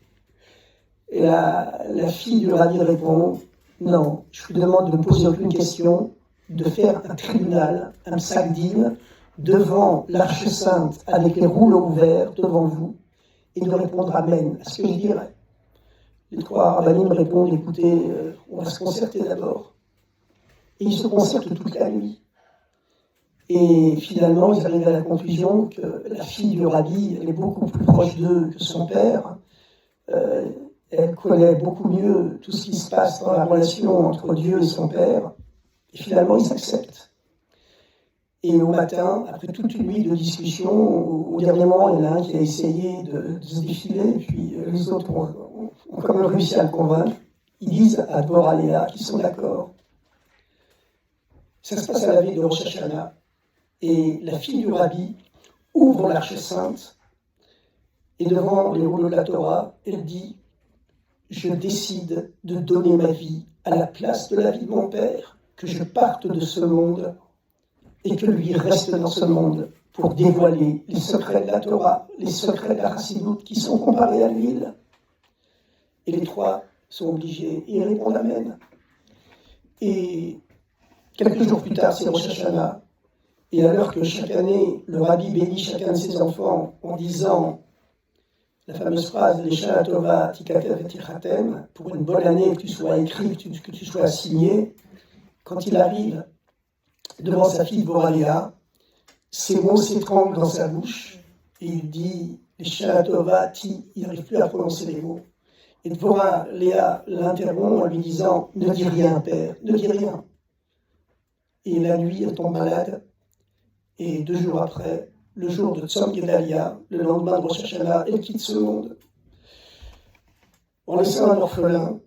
Et la fille du rabbi répond, non, je vous demande de me poser aucune question, de faire un tribunal, un psakdin, devant l'Arche Sainte, avec les rouleaux ouverts devant vous, et de répondre amen à ce que je dirais. Les 3 rabbinim répondent, écoutez, on va se concerter d'abord. Et ils se concertent toute la nuit. Et finalement, ils arrivent à la conclusion que la fille du rabbi, elle est beaucoup plus proche d'eux que son père. Elle connaît beaucoup mieux tout ce qui se passe dans la relation entre Dieu et son père. Et finalement, ils acceptent. Et au matin, après toute une nuit de discussion, au dernier moment, il y en a un qui a essayé de se défiler, et puis les autres ont quand même réussi à le convaincre. Ils disent à Dvorah Léa qu'ils sont d'accord. Ça se passe à la veille de Rosh Hashanah. Et la fille du rabbi ouvre l'Arche Sainte, et devant les rouleaux de la Torah, elle dit, je décide de donner ma vie à la place de la vie de mon père, que je parte de ce monde et que lui reste dans ce monde pour dévoiler les secrets de la Torah, les secrets de la Chassidoute qui sont comparés à l'huile. Et les 3 sont obligés et répondent amen. Et quelques jours plus tard, c'est Rosh Hashanah. Et alors que chaque année, le rabbi bénit chacun de ses enfants en disant la fameuse phrase « Lesha Tova Tikater et Tichatem » pour une bonne année, que tu sois écrit, que tu sois signé, quand il arrive devant sa fille Dvorah Léa, ces mots s'étranglent dans sa bouche et il dit « Lesha Tova Ti », il n'arrive plus à prononcer les mots. Et Dvorah Léa l'interrompt en lui disant « Ne dis rien, père, ne dis rien ». Et la nuit, elle tombe malade. Et 2 jours après, le jour de Tzom Gedalia, le lendemain de Rosh Hashanah, elle quitte ce monde, en laissant un orphelin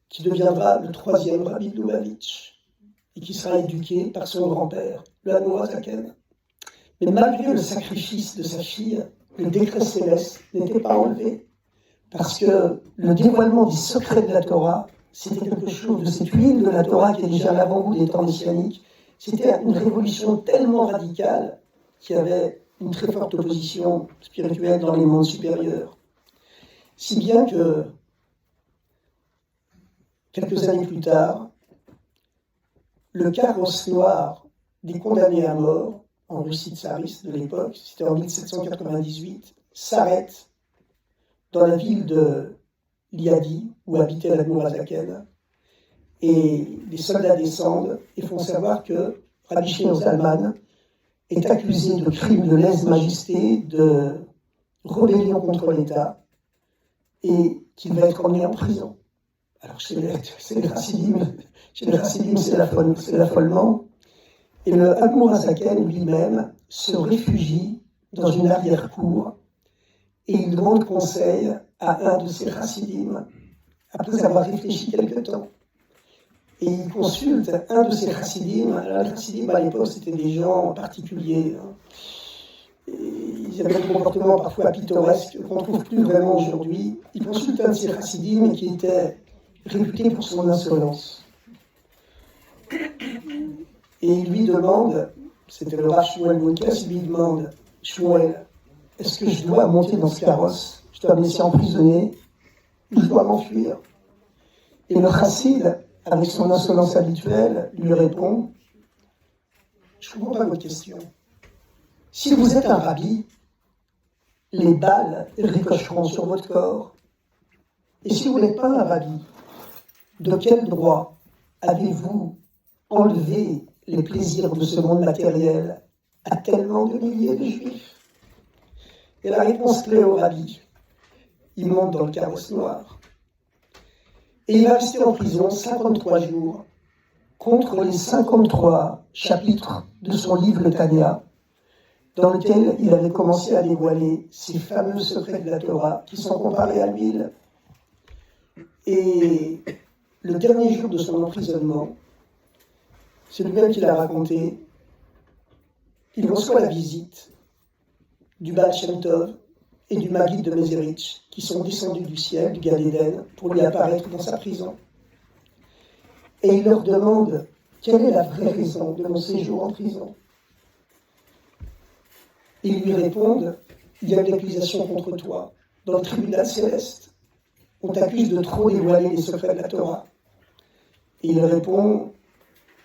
qui deviendra le 3e rabbi de Lubavitch et qui sera éduqué par son grand-père, le Admor Zaken. Mais malgré le sacrifice de sa fille, le décret céleste n'était pas enlevé, parce que le dévoilement des secrets de la Torah, c'était quelque chose de cette huile de la Torah qui est déjà à l'avant-goût des temps messianiques. C'était une révolution tellement radicale qu'il y avait une très forte opposition spirituelle dans les mondes supérieurs. Si bien que, quelques années plus tard, le carrosse noir des condamnés à mort, en Russie tsariste de l'époque, c'était en 1798, s'arrête dans la ville de Liadi, où habitait l'Admor Zaken. Et les soldats descendent et font savoir que Rabbi Shimon Zalman est accusé de crimes de lèse-majesté, de rébellion contre l'État, et qu'il va être emmené en prison. Alors chez les Chassidim, c'est l'affolement. Et le Admor Zaken lui-même se réfugie dans une arrière-cour et il demande conseil à un de ses Chassidim, après avoir réfléchi quelque temps. et il consulte un de ses chassidim. Alors, les chassidim, à l'époque, c'était des gens particuliers. Et ils avaient un comportement parfois pittoresque qu'on ne trouve plus vraiment aujourd'hui. Il consulte un de ses chassidim qui était réputé pour son insolence. Et il lui demande, c'était le Rav Shmuel Munkes, il lui demande, Shmuel, est-ce que je dois monter dans ce carrosse? Je dois me laisser emprisonner? Ou je dois m'enfuir? Et le chassid, avec son insolence habituelle, lui répond, je ne comprends pas votre question. Si vous êtes un rabbi, les balles ricocheront sur votre corps. Et si vous n'êtes pas un rabbi, de quel droit avez-vous enlevé les plaisirs de ce monde matériel à tellement de milliers de juifs? Et la réponse plaît au rabbi. Il monte dans le carrosse noir. Et il va rester en prison 53 jours contre les 53 chapitres de son livre le Tanya, dans lequel il avait commencé à dévoiler ces fameux secrets de la Torah qui sont comparés à l'huile. Et le dernier jour de son emprisonnement, c'est lui-même qui l'a raconté, il reçoit la visite du Baal Shem Tov et du Maguid de Mézérich, qui sont descendus du ciel, du Gan Eden, pour lui apparaître dans sa prison. Et il leur demande quelle est la vraie raison de mon séjour en prison. Ils lui répondent, il y a une accusation contre toi. Dans le tribunal céleste, on t'accuse de trop dévoiler les secrets de la Torah. Et il répond,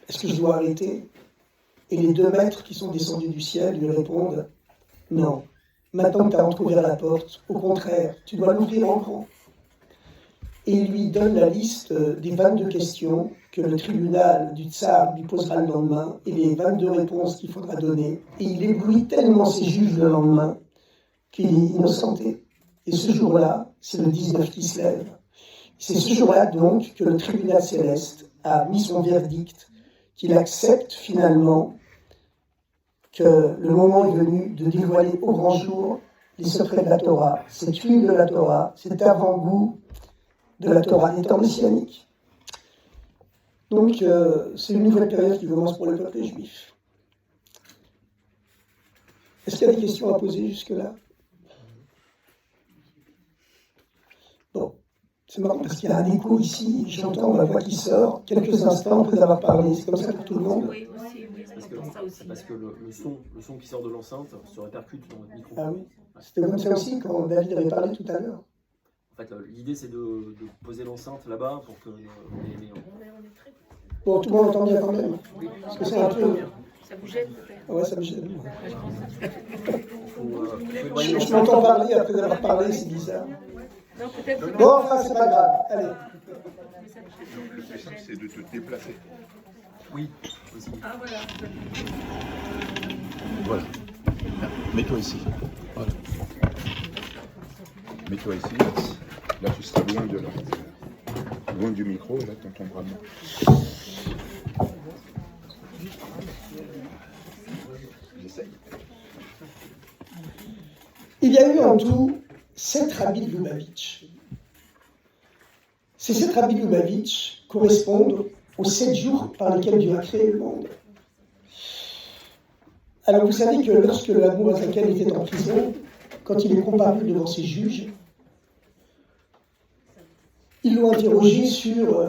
est-ce que je dois arrêter? Et les 2 maîtres qui sont descendus du ciel lui répondent, non, maintenant que tu as entrouvert la porte, au contraire, tu dois l'ouvrir en grand. Et il lui donne la liste des 22 questions que le tribunal du Tsar lui posera le lendemain et les 22 réponses qu'il faudra donner. Et il éblouit tellement ses juges le lendemain qu'il est innocenté. Et ce jour-là, c'est le 19 qui se lève. C'est ce jour-là donc que le tribunal céleste a mis son verdict, qu'il accepte finalement que le moment est venu de dévoiler au grand jour les secrets de la Torah. Cette huile de la Torah, cet avant-goût de la Torah des temps messianiques. Donc, c'est une nouvelle période qui commence pour le peuple juif. Est-ce qu'il y a des questions à poser jusque-là? Bon, c'est marrant parce qu'il y a un écho ici, j'entends ma voix qui sort quelques instants après avoir parlé. C'est comme ça pour tout le monde? Oui, aussi, oui, parce que le son qui sort de l'enceinte se répercute dans votre micro. Ah oui, c'était comme ça aussi quand David avait parlé tout à l'heure. En fait, l'idée c'est de poser l'enceinte là-bas pour que Bon, tout le monde entend bien quand même. Parce que c'est un peu... Ça vous gêne peut-être? Ouais, ça me gêne. faut éloigner Je m'entends parler après avoir parlé, c'est bizarre. Non, peut-être. Bon, enfin, c'est pas grave. Allez. Le plus simple, c'est de te déplacer. Oui, aussi. Ah, voilà. Voilà. Mets-toi ici. Voilà. Mets-toi ici. Là, tu seras loin du micro, et là, tu entendras mieux. J'essaye. Il y a eu en tout 7 rabbis de Lubavitch. Ces 7 rabbis de Lubavitch correspondent aux 7 jours par lesquels Dieu a créé le monde. Alors vous savez que lorsque le Hagour Azaken était en prison, quand il est comparu devant ses juges, ils l'ont interrogé sur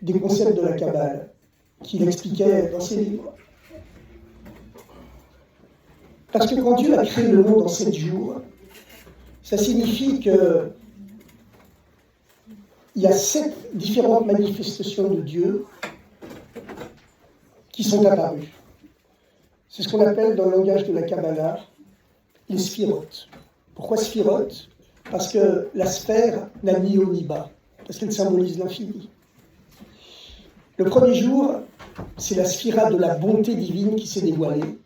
des concepts de la Kabbale qu'il expliquait dans ses livres. Parce que quand Dieu a créé le monde en 7 jours, ça signifie qu'il y a 7 différentes manifestations de Dieu qui sont apparues. C'est ce qu'on appelle dans le langage de la Kabbalah les sphirotes. Pourquoi sphirotes? Parce que la sphère n'a ni haut ni bas, parce qu'elle symbolise l'infini. Le premier jour, c'est la sphira de la bonté divine qui s'est dévoilée.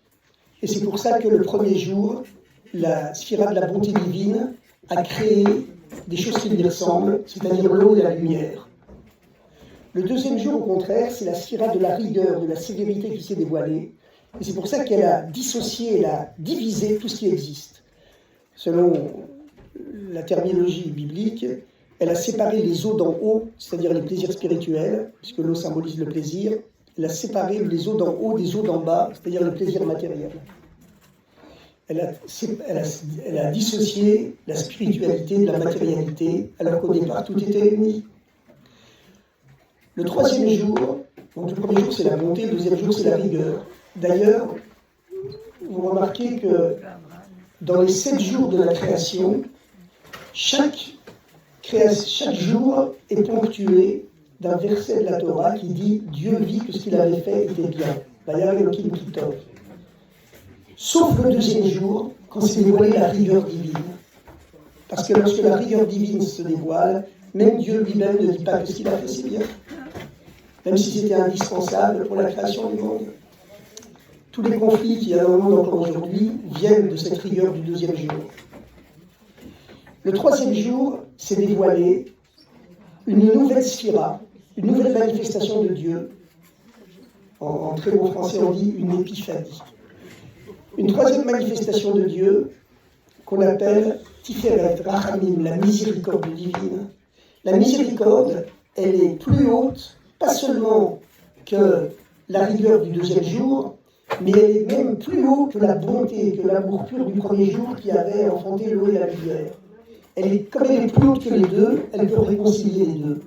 Et c'est pour ça que le premier jour, la sphira de la bonté divine a créé des choses qui lui ressemblent, c'est-à-dire l'eau et la lumière. Le deuxième jour, au contraire, c'est la sphira de la rigueur, de la sévérité qui s'est dévoilée. Et c'est pour ça qu'elle a dissocié, elle a divisé tout ce qui existe. Selon la terminologie biblique, Elle a séparé les eaux d'en haut, c'est-à-dire les plaisirs spirituels, puisque l'eau symbolise le plaisir. Elle a séparé les eaux d'en haut des eaux d'en bas, c'est-à-dire les plaisirs matériels. Elle a dissocié la spiritualité de la matérialité, alors qu'au départ, tout était uni. Le troisième jour, donc le premier jour c'est la bonté, le deuxième jour c'est la rigueur. D'ailleurs, vous remarquez que dans les 7 jours de la création, chaque jour est ponctué d'un verset de la Torah qui dit « Dieu vit que ce qu'il avait fait était bien ». Sauf le deuxième jour, quand s'est dévoilée la rigueur divine. Parce que lorsque la rigueur divine se dévoile, même Dieu lui-même ne dit pas que ce qu'il a fait c'est bien. Même si c'était indispensable pour la création du monde. Tous les conflits qu'il y a dans le monde encore aujourd'hui viennent de cette rigueur du deuxième jour. Le troisième jour s'est dévoilé une nouvelle sphira, une nouvelle manifestation de Dieu. En très bon français, on dit une épiphanie. Une troisième manifestation de Dieu qu'on appelle Tiferet Rachamim, la miséricorde divine. La miséricorde, elle est plus haute, pas seulement que la rigueur du deuxième jour, mais elle est même plus haut que la bonté, que l'amour pur du premier jour qui avait enfanté l'eau et la lumière. Comme elle est plus haute que les deux, elle peut réconcilier les deux.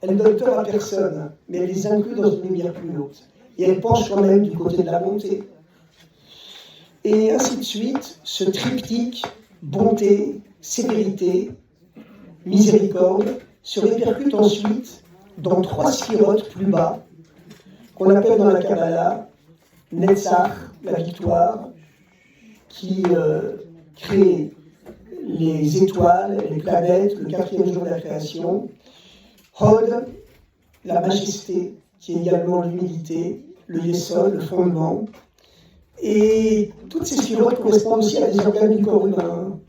Elle ne donne tort à personne, mais elle les inclut dans une lumière plus haute. Et elle penche quand même du côté de la bonté. Et ainsi de suite, ce triptyque, bonté, sévérité, miséricorde, se répercute ensuite dans 3 sphirotes plus bas, qu'on appelle dans la Kabbalah Netzach, la victoire, qui crée les étoiles, les planètes, le 4e jour de la création. Hod, la majesté, qui est également l'humilité, le Yesod, le fondement. Et toutes ces sphirotes correspondent aussi à des organes du corps humain.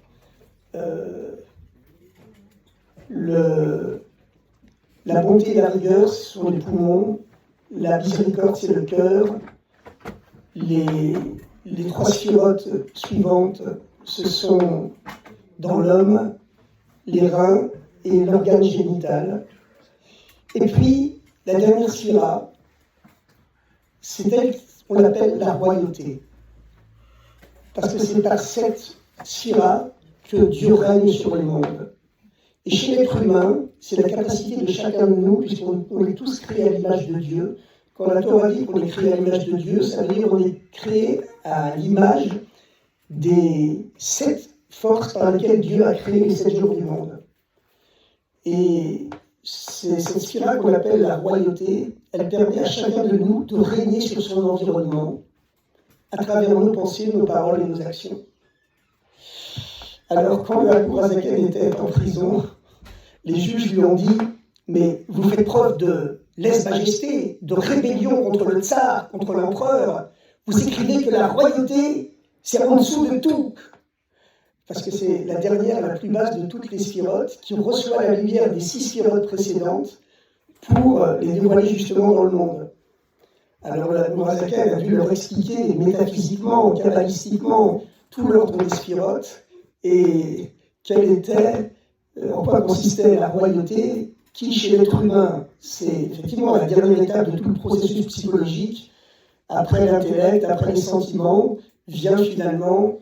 La bonté et la rigueur sont les poumons, la miséricorde c'est le cœur, les 3 sphirotes suivantes, ce sont dans l'homme, les reins et l'organe génital. Et puis, la dernière sphira, c'est elle qu'on appelle la royauté. Parce que c'est par cette sphira que Dieu règne sur le monde. Et chez l'être humain, c'est la capacité de chacun de nous, puisqu'on est tous créés à l'image de Dieu. Quand la Torah dit qu'on est créé à l'image de Dieu, ça veut dire qu'on est créé à l'image des 7 forces par lesquelles Dieu a créé les 7 jours du monde. Et c'est cette spirale qu'on appelle la royauté, elle permet à chacun de nous de régner sur son environnement à travers nos pensées, nos paroles et nos actions. Alors, quand le Azaken était en prison, les juges lui ont dit « Mais vous faites preuve de lèse-majesté, de rébellion contre le tsar, contre l'empereur. Vous écrivez que la royauté, c'est en dessous de tout. » Parce que c'est la dernière, la plus basse de toutes les sphirotes, qui reçoit la lumière des 6 sphirotes précédentes pour les dévoiler justement dans le monde. Alors le Azaken a dû leur expliquer métaphysiquement, kabbalistiquement, tout l'ordre des sphirotes et en quoi consistait la royauté, qui chez l'être humain, c'est effectivement la dernière étape de tout le processus psychologique. Après l'intellect, après les sentiments, vient finalement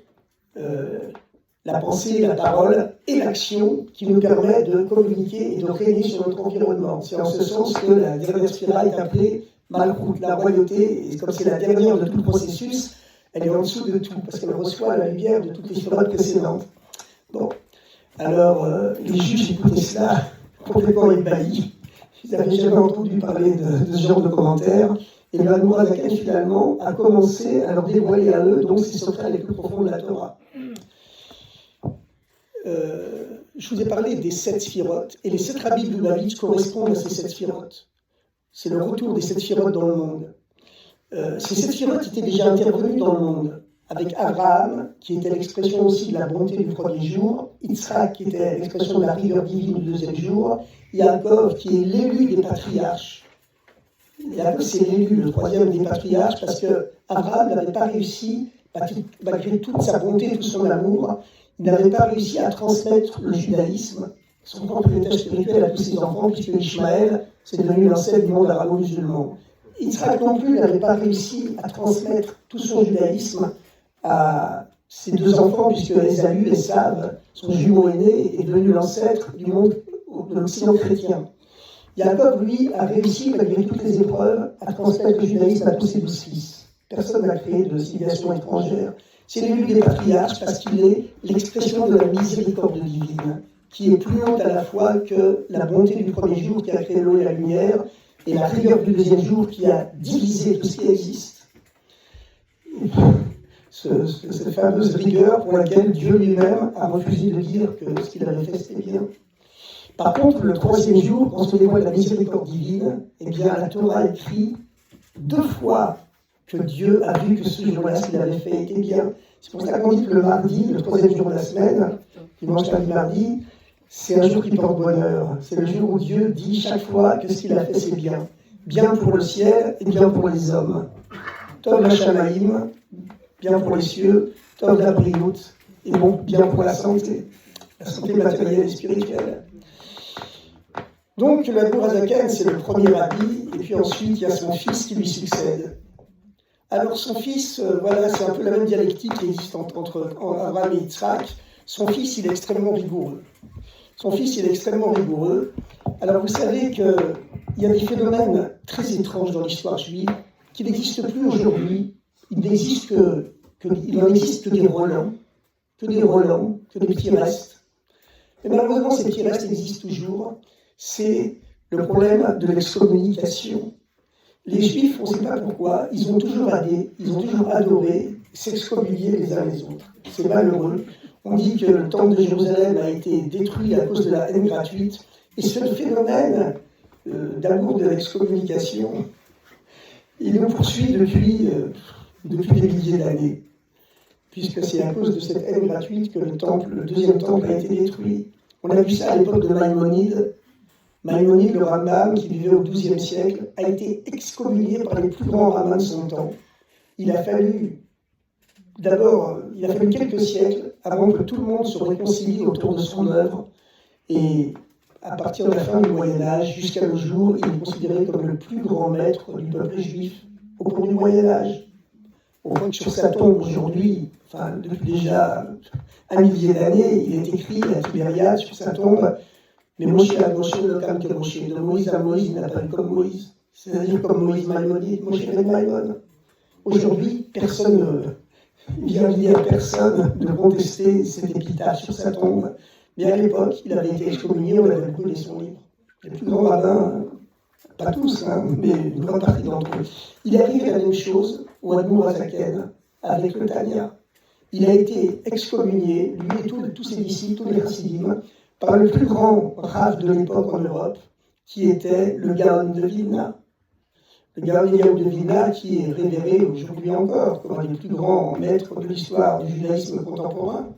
la pensée, la parole et l'action qui nous permet de communiquer et de régner sur notre environnement. C'est en ce sens que la dernière spirale est appelée Malchut, la royauté, et comme c'est la dernière de tout le processus, elle est en dessous de tout, parce qu'elle reçoit la lumière de toutes les spirales précédentes. Bon, alors les juges écoutaient cela complètement ébahis. Ils n'avaient jamais entendu parler de ce genre de commentaires, et le Azaken finalement a commencé à leur dévoiler à eux donc ces secrets les plus profonds de la Torah. Je vous ai parlé des 7 sphirotes, et les 7 rabbis de Lubavitch correspondent à ces 7 sphirotes. C'est le retour des 7 sphirotes dans le monde. Ces 7 sphirotes étaient déjà intervenus dans le monde, avec Abraham, qui était l'expression aussi de la bonté du premier jour, Yitzhak, qui était l'expression de la rigueur divine du deuxième jour, Yaakov, qui est l'élu des patriarches. Yaakov, c'est l'élu, le troisième des patriarches, parce que Abraham n'avait pas réussi, malgré toute sa bonté, tout son amour, il n'avait pas réussi à transmettre le judaïsme son propriétaire spirituel à tous ses enfants, puisque Ishmaël, c'est devenu l'ancêtre du monde arabo-musulman. Yitzhak non plus n'avait pas réussi à transmettre tout son judaïsme à ses deux enfants, puisque Ésaü et Esav, son jumeau aîné, est devenu l'ancêtre du monde de l'Occident chrétien. Jacob, lui, a réussi, malgré toutes les épreuves, à transmettre le judaïsme à tous ses 12 fils. Personne n'a créé de civilisation étrangère. C'est l'élu des patriarches parce qu'il est l'expression de la miséricorde divine, qui est plus haute à la fois que la bonté du premier jour qui a créé l'eau et la lumière, et la rigueur du deuxième jour qui a divisé tout ce qui existe. Cette fameuse rigueur pour laquelle Dieu lui-même a refusé de dire que ce qu'il avait fait c'était bien. Par contre, le troisième jour, quand se dévoile la miséricorde divine, eh bien la Torah écrit 2 fois que Dieu a vu que ce jour-là, ce qu'il avait fait était bien. C'est pour ça qu'on dit que le mardi, le troisième jour de la semaine, dimanche, lundi, mardi, c'est un jour qui porte bonheur. C'est le jour où Dieu dit chaque fois que ce qu'il a fait, c'est bien. Bien pour le ciel et bien pour les hommes. Tov l'Hashamaïm, bien pour les cieux. Tov l'Abriout, et bon, bien pour la santé matérielle et spirituelle. Donc, l'Admour HaZaken, c'est le premier rabbi, et puis ensuite, il y a son fils qui lui succède. Alors, son fils, voilà, c'est un peu la même dialectique qui existe entre Abraham et Yitzhak. Son fils, il est extrêmement rigoureux. Alors, vous savez qu'il y a des phénomènes très étranges dans l'histoire juive qui n'existent plus aujourd'hui. Il n'en existe que des relents, que des petits restes. Mais malheureusement, ces petits restes existent toujours. C'est le problème de l'excommunication. Les Juifs, on ne sait pas pourquoi, ils ont toujours adoré s'excommunier les uns les autres. C'est malheureux. On dit que le temple de Jérusalem a été détruit à cause de la haine gratuite. Et ce phénomène d'amour de l'excommunication, il nous poursuit depuis des milliers d'années. Puisque c'est à cause de cette haine gratuite que le deuxième temple a été détruit. On a vu ça à l'époque de Maïmonide. Maïmonide, le Rambam, qui vivait au XIIe siècle, a été excommunié par les plus grands rabbins de son temps. Il a fallu quelques siècles avant que tout le monde se réconcilie autour de son œuvre. Et à partir de la fin du Moyen-Âge, jusqu'à nos jours, il est considéré comme le plus grand maître du peuple juif au cours du Moyen-Âge. Au point que sur sa tombe aujourd'hui, depuis déjà un millier d'années, il est écrit à Tibériade sur sa tombe: mais Moshe a Moshe le comme que Moshe, de Moïse à Moïse, il n'a pas eu comme Moïse. C'est-à-dire comme Moïse Maïmonide, Moshe avec Maïmon. Aujourd'hui, personne ne contester cet épitaphe sur sa tombe. Mais à l'époque, il avait été excommunié, on avait brûlé son livre. Les plus grands rabbins, pas tous, mais une grande partie d'entre eux. Il est arrivé la même chose au Admour HaZaken avec le Tanya. Il a été excommunié, lui et tous ses disciples, tous les chassidim, par le plus grand rav de l'époque en Europe, qui était le Gaon de Vilna. Le Gaon de Vilna qui est révéré aujourd'hui encore comme un des plus grands maîtres de l'histoire du judaïsme contemporain.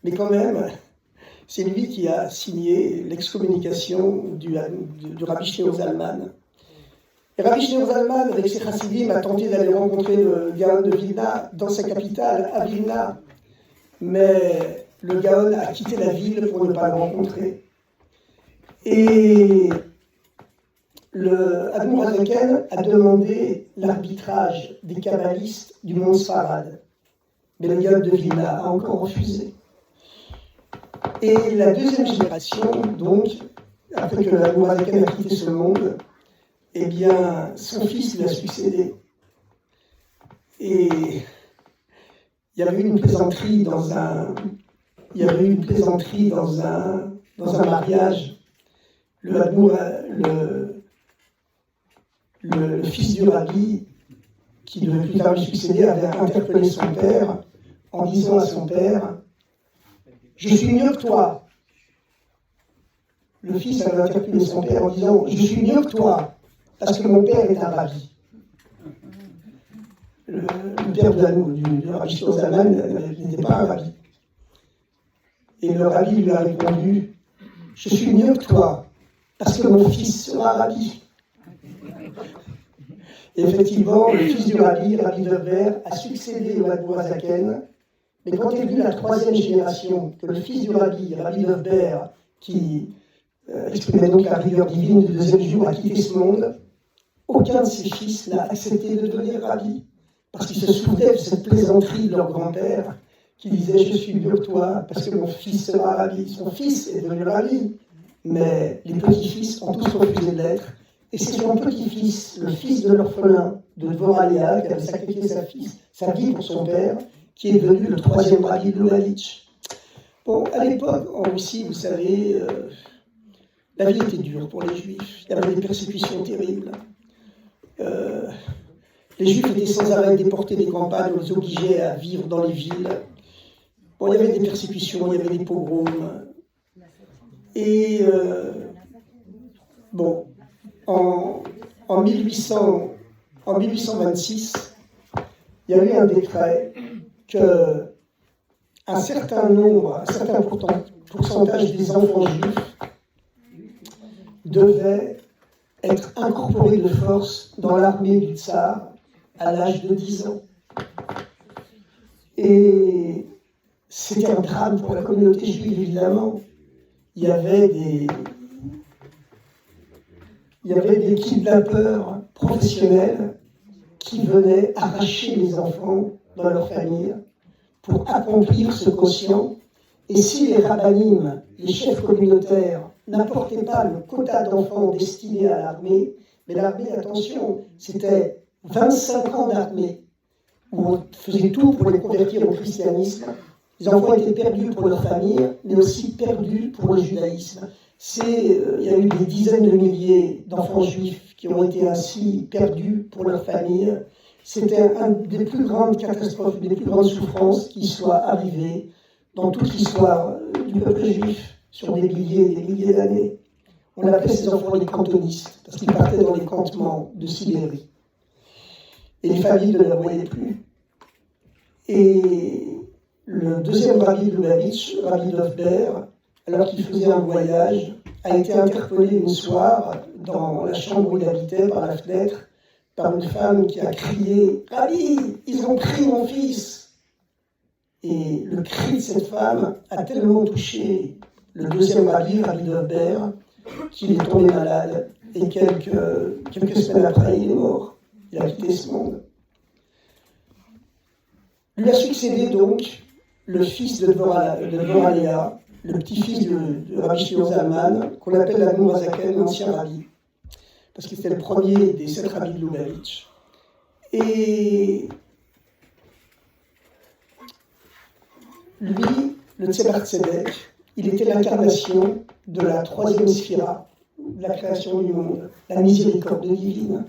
Mais quand même, c'est lui qui a signé l'excommunication du Rabbi Shneur Zalman. Et Rabbi Shneur Zalman, avec ses chassidim, a tenté d'aller rencontrer le Gaon de Vilna dans sa capitale, à Vilna. Mais le Gaon a quitté la ville pour ne pas le rencontrer. Et le Admour HaZaken a demandé l'arbitrage des kabbalistes du monde Sfarad. Mais le Gaon de Vilna a encore refusé. Et la deuxième génération, donc, après que l'Admour HaZaken a quitté ce monde, eh bien, son fils lui a succédé. Et il y avait eu une plaisanterie dans un mariage. Le fils du rabbi, qui devait plus tard lui succéder, avait interpellé son père en disant à son père: je suis mieux que toi. Le fils avait interpellé son père en disant: je suis mieux que toi, parce que mon père est un rabbi. Le père du rabbi Shneur Zalman n'était pas un rabbi. Et le rabbi lui a répondu: je suis mieux que toi, parce que mon fils sera rabbi. Et effectivement, le fils du rabbi, Rabbi Weber, a succédé au Admour HaZaken. Mais quand est venue la troisième génération, que le fils du rabbi, Rabbi Weber, qui exprimait donc la rigueur divine du deuxième jour, a quitté ce monde. Aucun de ses fils n'a accepté de devenir rabbi, parce qu'ils se souvenaient de cette plaisanterie de leur grand-père, qui disait « Je suis dur toi, parce que mon fils sera rabbi ». Son fils est devenu rabbi, mais les petits-fils ont tous refusé de l'être. Et c'est son petit-fils, le fils de l'orphelin de Dvoralia, qui avait sacrifié sa vie pour son père, qui est devenu le troisième rabbi de Lubavitch. Bon, à l'époque, en Russie, vous savez, la vie était dure pour les Juifs. Il y avait des persécutions terribles. Les Juifs étaient sans arrêt déportés des campagnes, on les obligeait à vivre dans les villes. Bon, il y avait des persécutions, il y avait des pogroms. Et bon, en 1826, il y a eu un décret que un certain pourcentage des enfants juifs devaient être incorporés de force dans l'armée du tsar à l'âge de 10 ans. Et c'était un drame pour la communauté juive, évidemment. Il y avait des kidnappeurs professionnels qui venaient arracher les enfants dans leur famille pour accomplir ce quotient. Et si les rabbinim, les chefs communautaires, n'apportaient pas le quota d'enfants destinés à l'armée, mais l'armée, attention, c'était 25 ans d'armée, où on faisait tout pour les convertir au christianisme. Les enfants étaient perdus pour leur famille, mais aussi perdus pour le judaïsme. Il y a eu des dizaines de milliers d'enfants juifs qui ont été ainsi perdus pour leur famille. C'était une des plus grandes catastrophes, des plus grandes souffrances qui soient arrivées dans toute l'histoire du peuple juif sur des milliers et des milliers d'années. On appelait ces enfants les cantonistes, parce qu'ils partaient dans les campements de Sibérie. Et les familles ne les voyaient plus. Et le deuxième rabbi de Lubavitch, Rabbi Dovber, alors qu'il faisait un voyage, a été interpellé une soir dans la chambre où il habitait, par la fenêtre, par une femme qui a crié « Rabbi, ils ont pris mon fils !» Et le cri de cette femme a tellement touché le deuxième rabbi, Rabbi Dovber, qu'il est tombé malade. Et quelques semaines après, il est mort. Il a quitté ce monde. Lui a succédé donc le fils de Dvoralia, le petit-fils de Rabbi Shimon Zalman, qu'on appelle l'Admour Hazaken, l'ancien rabbi, parce qu'il était le premier des 7 rabbis de Lubavitch. Et lui, le Tzemach Tzedek, il était l'incarnation de la 3e sphira, de la création du monde, la miséricorde divine.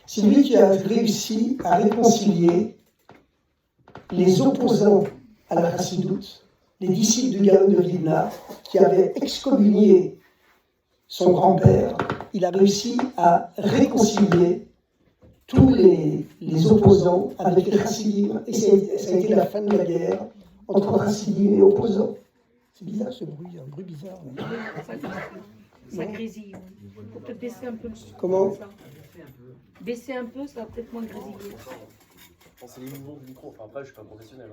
C'est lui qui a réussi à réconcilier les opposants à la Chassidoute, les disciples du Gaon de Vilna, qui avaient excommunié son grand-père. Il a réussi à réconcilier tous les opposants avec les Chassidim. Et ça a été la fin de la guerre entre Chassidim et opposants. C'est bizarre ce bruit, un bruit bizarre. Ça grésille. Il faut peut-être baisser un peu le son. Comment ? Baisser un peu, ça va peut-être moins grésiller. C'est les mouvements du micro. Enfin, après, je suis pas un professionnel.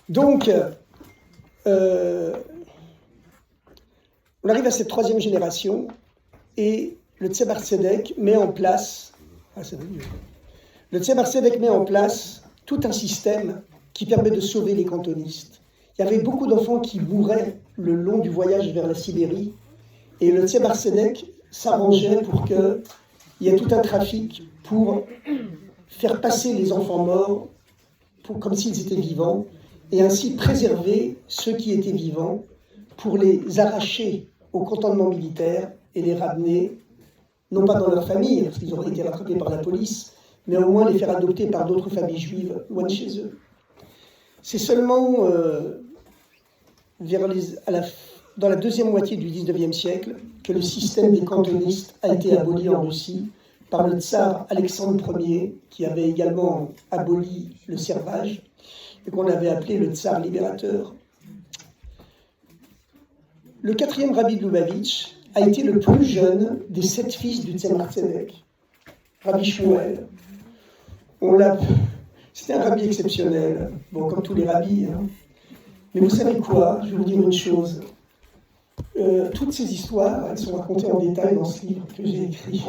Donc, on arrive à cette 3e génération et le Tzemach Tzedek met en place, le Tzemach Tzedek met en place tout un système qui permet de sauver les cantonistes. Il y avait beaucoup d'enfants qui mouraient le long du voyage vers la Sibérie et le Tzemach Tzedek s'arrangeait pour qu'il y ait tout un trafic pour faire passer les enfants morts comme s'ils étaient vivants et ainsi préserver ceux qui étaient vivants pour les arracher au cantonnement militaire et les ramener, non pas dans leur famille, parce qu'ils auraient été rattrapés par la police, mais au moins les faire adopter par d'autres familles juives loin de chez eux. C'est seulement dans la deuxième moitié du XIXe siècle que le système des cantonistes a été aboli en Russie par le tsar Alexandre Ier, qui avait également aboli le servage, et qu'on avait appelé le tsar libérateur. Le 4e rabbi de Lubavitch a été le plus jeune des 7 fils du Tzemach Tzedek, Rabbi Shmuel. C'était un rabbi exceptionnel, bon, comme tous les rabbis. Mais vous savez quoi? Je vais vous dire une chose. Toutes ces histoires, elles sont racontées en détail dans ce livre que j'ai écrit.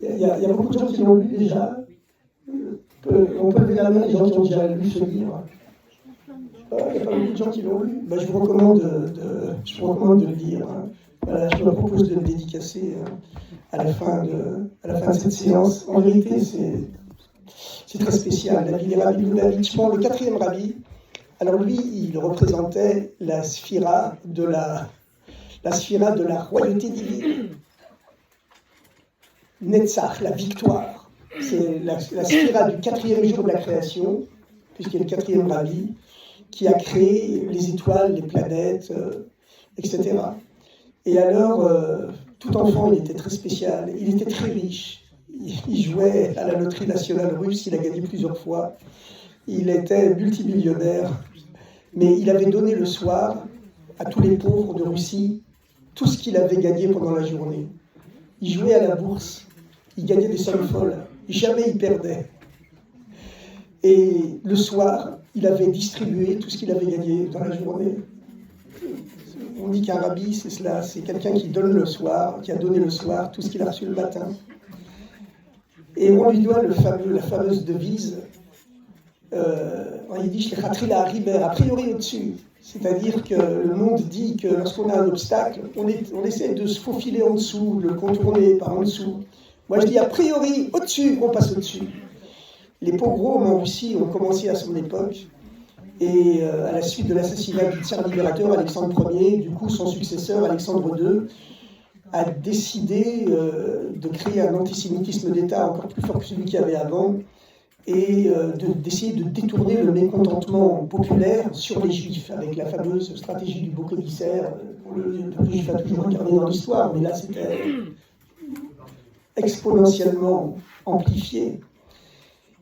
Il y a beaucoup de gens qui l'ont lu déjà. On peut lever la main les gens qui ont déjà lu ce livre. Il n'y a pas beaucoup de gens qui l'ont lu. Ben, je vous recommande de le lire. Voilà, je me propose de le dédicacer à la fin de cette séance. En vérité, c'est très spécial. La vie des rabbis Lubavitch, le quatrième rabbi, alors lui, il représentait la sphira de la royauté divine. Netzach, la victoire. C'est la sphira du quatrième jour de la création, puisqu'il est le quatrième rabbi, qui a créé les étoiles, les planètes, etc. Et alors, tout enfant, il était très spécial, il était très riche. Il jouait à la loterie nationale russe, il a gagné plusieurs fois. Il était multimillionnaire, mais il avait donné le soir à tous les pauvres de Russie tout ce qu'il avait gagné pendant la journée. Il jouait à la bourse, il gagnait des sommes folles, jamais il perdait. Et le soir, il avait distribué tout ce qu'il avait gagné dans la journée. On dit qu'un rabbi, c'est cela, c'est quelqu'un qui donne le soir, qui a donné le soir tout ce qu'il a reçu le matin. Et on lui doit la fameuse devise, il dit a priori au-dessus. C'est-à-dire que le monde dit que lorsqu'on a un obstacle, on essaie de se faufiler en dessous, de le contourner par en dessous. Moi je dis a priori au-dessus, on passe au-dessus. Les pogroms en Russie ont commencé à son époque, et à la suite de l'assassinat du tsar libérateur Alexandre Ier, du coup son successeur Alexandre II a décidé de créer un antisémitisme d'État encore plus fort que celui qu'il y avait avant, et d'essayer de détourner le mécontentement populaire sur les Juifs, avec la fameuse stratégie du bouc émissaire. Le Juif a toujours incarné dans l'histoire, mais là c'était exponentiellement amplifié.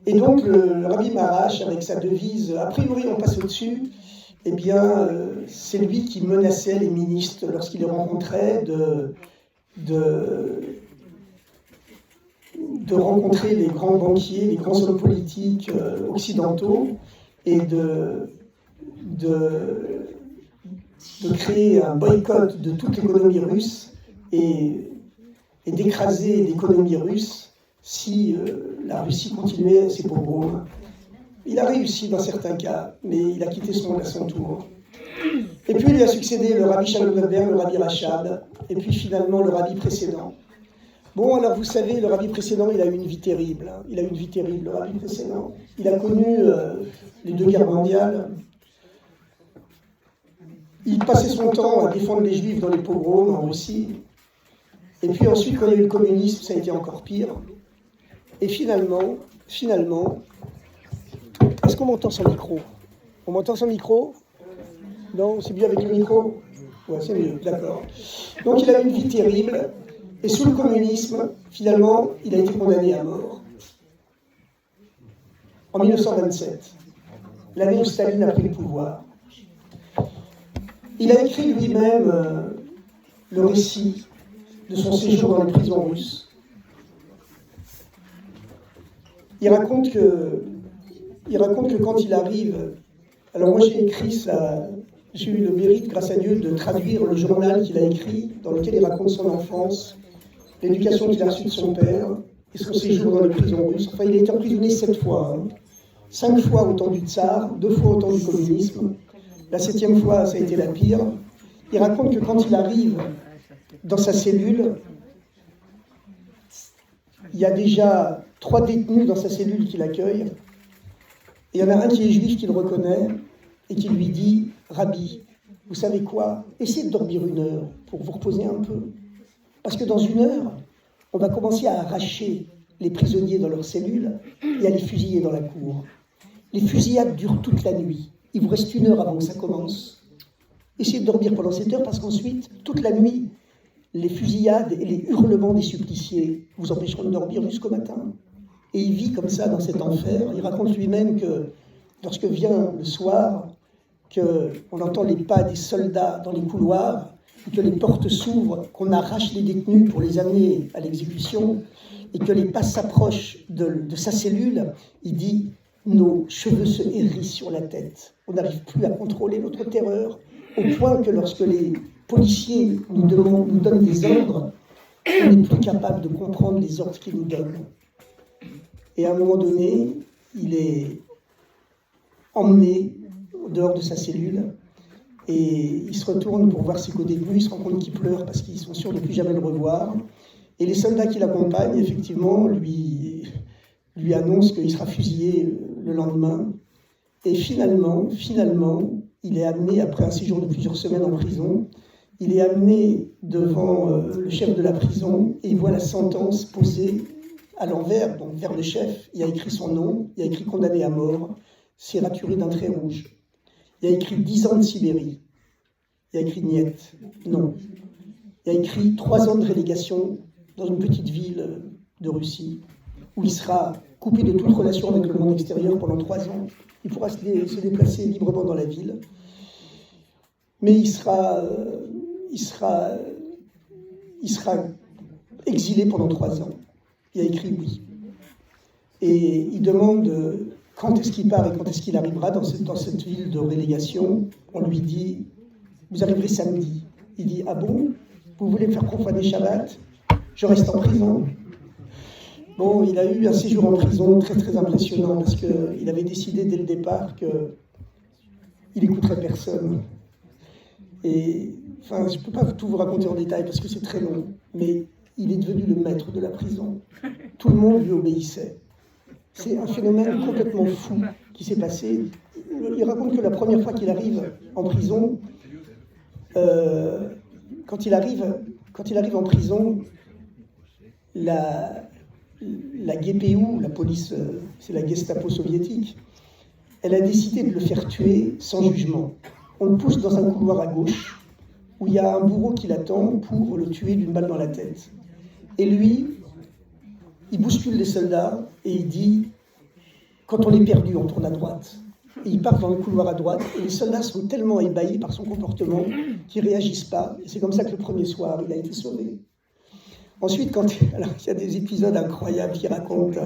Et donc le Rabbi Maharash, avec sa devise « a priori on passe au-dessus », eh bien c'est lui qui menaçait les ministres lorsqu'il les rencontrait de rencontrer les grands banquiers, les grands hommes politiques occidentaux, et de créer un boycott de toute l'économie russe et d'écraser l'économie russe si la Russie continuait ses pogroms. Il a réussi dans certains cas, mais il a quitté ce monde à son tour. Et puis il lui a succédé le Rabbi Shalom Goldberg, le Rabbi Rachab, et puis finalement le Rabbi précédent. Bon, alors vous savez, le Rabbi précédent, il a eu une vie terrible. Il a eu une vie terrible, le Rabbi précédent. Il a connu les 2 guerres mondiales. Il passait son temps à défendre les Juifs dans les pogroms en Russie. Et puis ensuite, quand il y a eu le communisme, ça a été encore pire. Et finalement, est-ce qu'on m'entend sans micro? On m'entend sans micro? Non, c'est mieux avec le micro? Ouais, c'est mieux, d'accord. Donc il a eu une vie terrible. Et sous le communisme, finalement, il a été condamné à mort. En 1927, l'année où Staline a pris le pouvoir. Il a écrit lui-même le récit de son séjour dans les prisons russes. Il raconte que quand il arrive... Alors moi j'ai écrit ça, j'ai eu le mérite, grâce à Dieu, de traduire le journal qu'il a écrit, dans lequel il raconte son enfance, l'éducation qu'il a reçue de son père, et son séjour dans les prisons russes. Enfin, il a été emprisonné 7 fois. 5 fois au temps du tsar, 2 fois au temps du communisme. La 7e fois, ça a été la pire. Il raconte que quand il arrive dans sa cellule, il y a déjà 3 détenus dans sa cellule qui l'accueillent. Et il y en a un qui est juif, qui le reconnaît, et qui lui dit « Rabbi, vous savez quoi? Essayez de dormir 1 heure pour vous reposer un peu. Parce que dans 1 heure, on va commencer à arracher les prisonniers dans leurs cellules et à les fusiller dans la cour. Les fusillades durent toute la nuit. Il vous reste 1 heure avant que ça commence. Essayez de dormir pendant 7 heures parce qu'ensuite, toute la nuit, les fusillades et les hurlements des suppliciés vous empêcheront de dormir jusqu'au matin. » Et il vit comme ça dans cet enfer. Il raconte lui-même que lorsque vient le soir, qu'on entend les pas des soldats dans les couloirs, que les portes s'ouvrent, qu'on arrache les détenus pour les amener à l'exécution, et que les pas s'approchent de sa cellule, il dit nos cheveux se hérissent sur la tête. On n'arrive plus à contrôler notre terreur, au point que lorsque les policiers nous donnent des ordres, on n'est plus capable de comprendre les ordres qu'ils nous donnent. Et à un moment donné, il est emmené au dehors de sa cellule et il se retourne pour voir ses co-détenus. Il se rend compte qu'il pleure parce qu'ils sont sûrs de plus jamais le revoir. Et les soldats qui l'accompagnent, effectivement, lui annoncent qu'il sera fusillé le lendemain. Et finalement, il est amené, après un séjour de plusieurs semaines en prison, il est amené devant le chef de la prison et il voit la sentence posée à l'envers, donc vers le chef. Il y a écrit son nom, il y a écrit condamné à mort, c'est raturé d'un trait rouge. Il y a écrit 10 ans de Sibérie. Il y a écrit niet, non. Il y a écrit 3 ans de relégation dans une petite ville de Russie, où il sera coupé de toute relation avec le monde extérieur pendant 3 ans. Il pourra se déplacer librement dans la ville, mais il sera exilé pendant 3 ans. Il a écrit oui. Et il demande quand est-ce qu'il part et quand est-ce qu'il arrivera dans cette ville de relégation. On lui dit, vous arriverez samedi. Il dit, ah bon, vous voulez me faire profaner Shabbat? Je reste en prison. Bon, il a eu un séjour en prison très très impressionnant parce qu'il avait décidé dès le départ qu'il n'écouterait personne. Et enfin, je ne peux pas tout vous raconter en détail parce que c'est très long, mais il est devenu le maître de la prison. Tout le monde lui obéissait. C'est un phénomène complètement fou qui s'est passé. Il raconte que la première fois qu'il arrive en prison, quand il arrive en prison, la GPU, la police, c'est la Gestapo soviétique, elle a décidé de le faire tuer sans jugement. On le pousse dans un couloir à gauche, où il y a un bourreau qui l'attend pour le tuer d'une balle dans la tête. Et lui, il bouscule les soldats et il dit « Quand on est perdu, on tourne à droite ». Et il part dans le couloir à droite et les soldats sont tellement ébahis par son comportement qu'ils ne réagissent pas. Et c'est comme ça que le premier soir, il a été sauvé. Ensuite, alors, il y a des épisodes incroyables qui racontent.